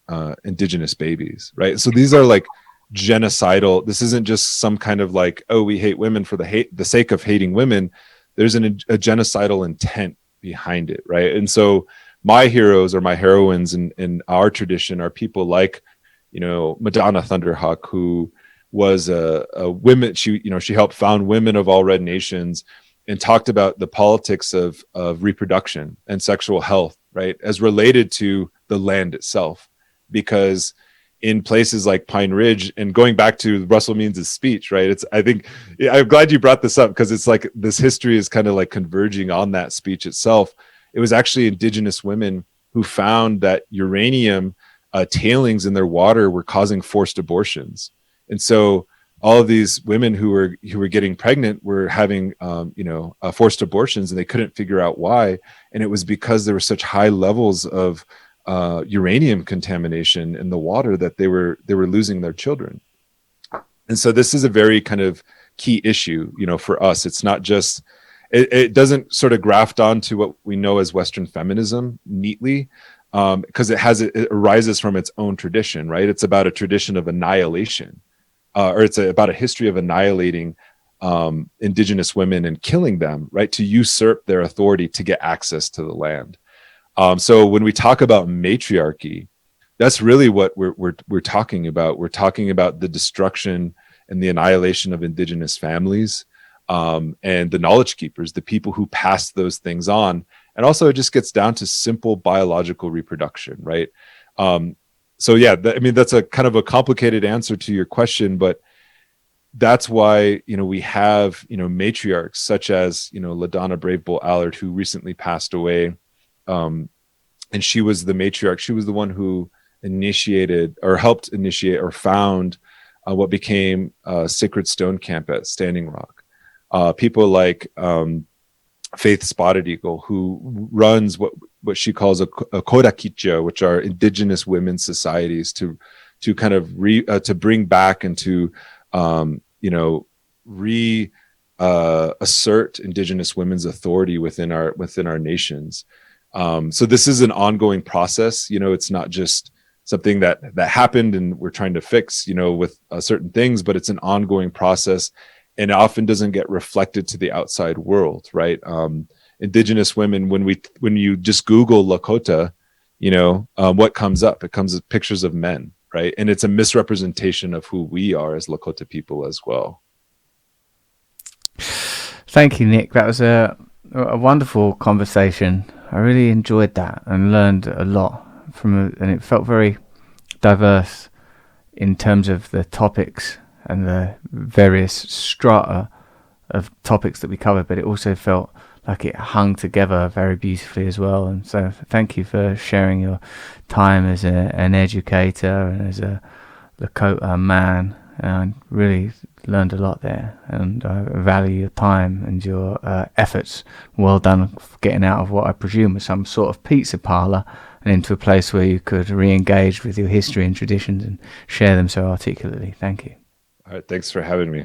indigenous babies, right? So these are like genocidal. This isn't just some kind of like, oh, we hate women for the sake of hating women. There's a genocidal intent behind it, right? And so my heroes or my heroines in our tradition are people like, Madonna Thunderhawk, who was a women. She helped found Women of All Red Nations, and talked about the politics of reproduction and sexual health, right, as related to the land itself. Because in places like Pine Ridge. And going back to Russell Means' speech, right? I'm glad you brought this up, because it's like this history is kind of like converging on that speech itself. It was actually Indigenous women who found that uranium tailings in their water were causing forced abortions. And so all of these women who were getting pregnant were having forced abortions, and they couldn't figure out why. And it was because there were such high levels of uranium contamination in the water that they were losing their children. And so this is a very kind of key issue, for us. It's not just, it doesn't sort of graft onto what we know as Western feminism neatly, because it arises from its own tradition, right? It's about a tradition of annihilation. Or it's about a history of annihilating Indigenous women and killing them, right, to usurp their authority to get access to the land. So when we talk about matriarchy, that's really what we're talking about. We're talking about the destruction and the annihilation of Indigenous families, and the knowledge keepers, the people who pass those things on. And also, it just gets down to simple biological reproduction, right? So yeah, that's a kind of a complicated answer to your question, but that's why, we have, matriarchs such as, LaDonna Brave Bull Allard, who recently passed away. And she was the matriarch. She was the one who helped initiate or found what became Sacred Stone Camp at Standing Rock. People like Faith Spotted Eagle, who runs what she calls a kodakicha, which are Indigenous women's societies, to kind of to bring back and to assert Indigenous women's authority within our nations. So this is an ongoing process. It's not just something that happened and we're trying to fix, with certain things, but it's an ongoing process, and it often doesn't get reflected to the outside world, right? Indigenous women, when you just Google Lakota, what comes up? It comes with pictures of men, right? And it's a misrepresentation of who we are as Lakota people as well. Thank you, Nick. That was a wonderful conversation. I really enjoyed that and learned a lot and it felt very diverse in terms of the topics and the various strata of topics that we covered, but it also felt like it hung together very beautifully as well. And so thank you for sharing your time as an educator and as a Lakota man. I really learned a lot there, and I value your time and your efforts. Well done for getting out of what I presume was some sort of pizza parlour and into a place where you could re-engage with your history and traditions and share them so articulately. Thank you. All right, thanks for having me.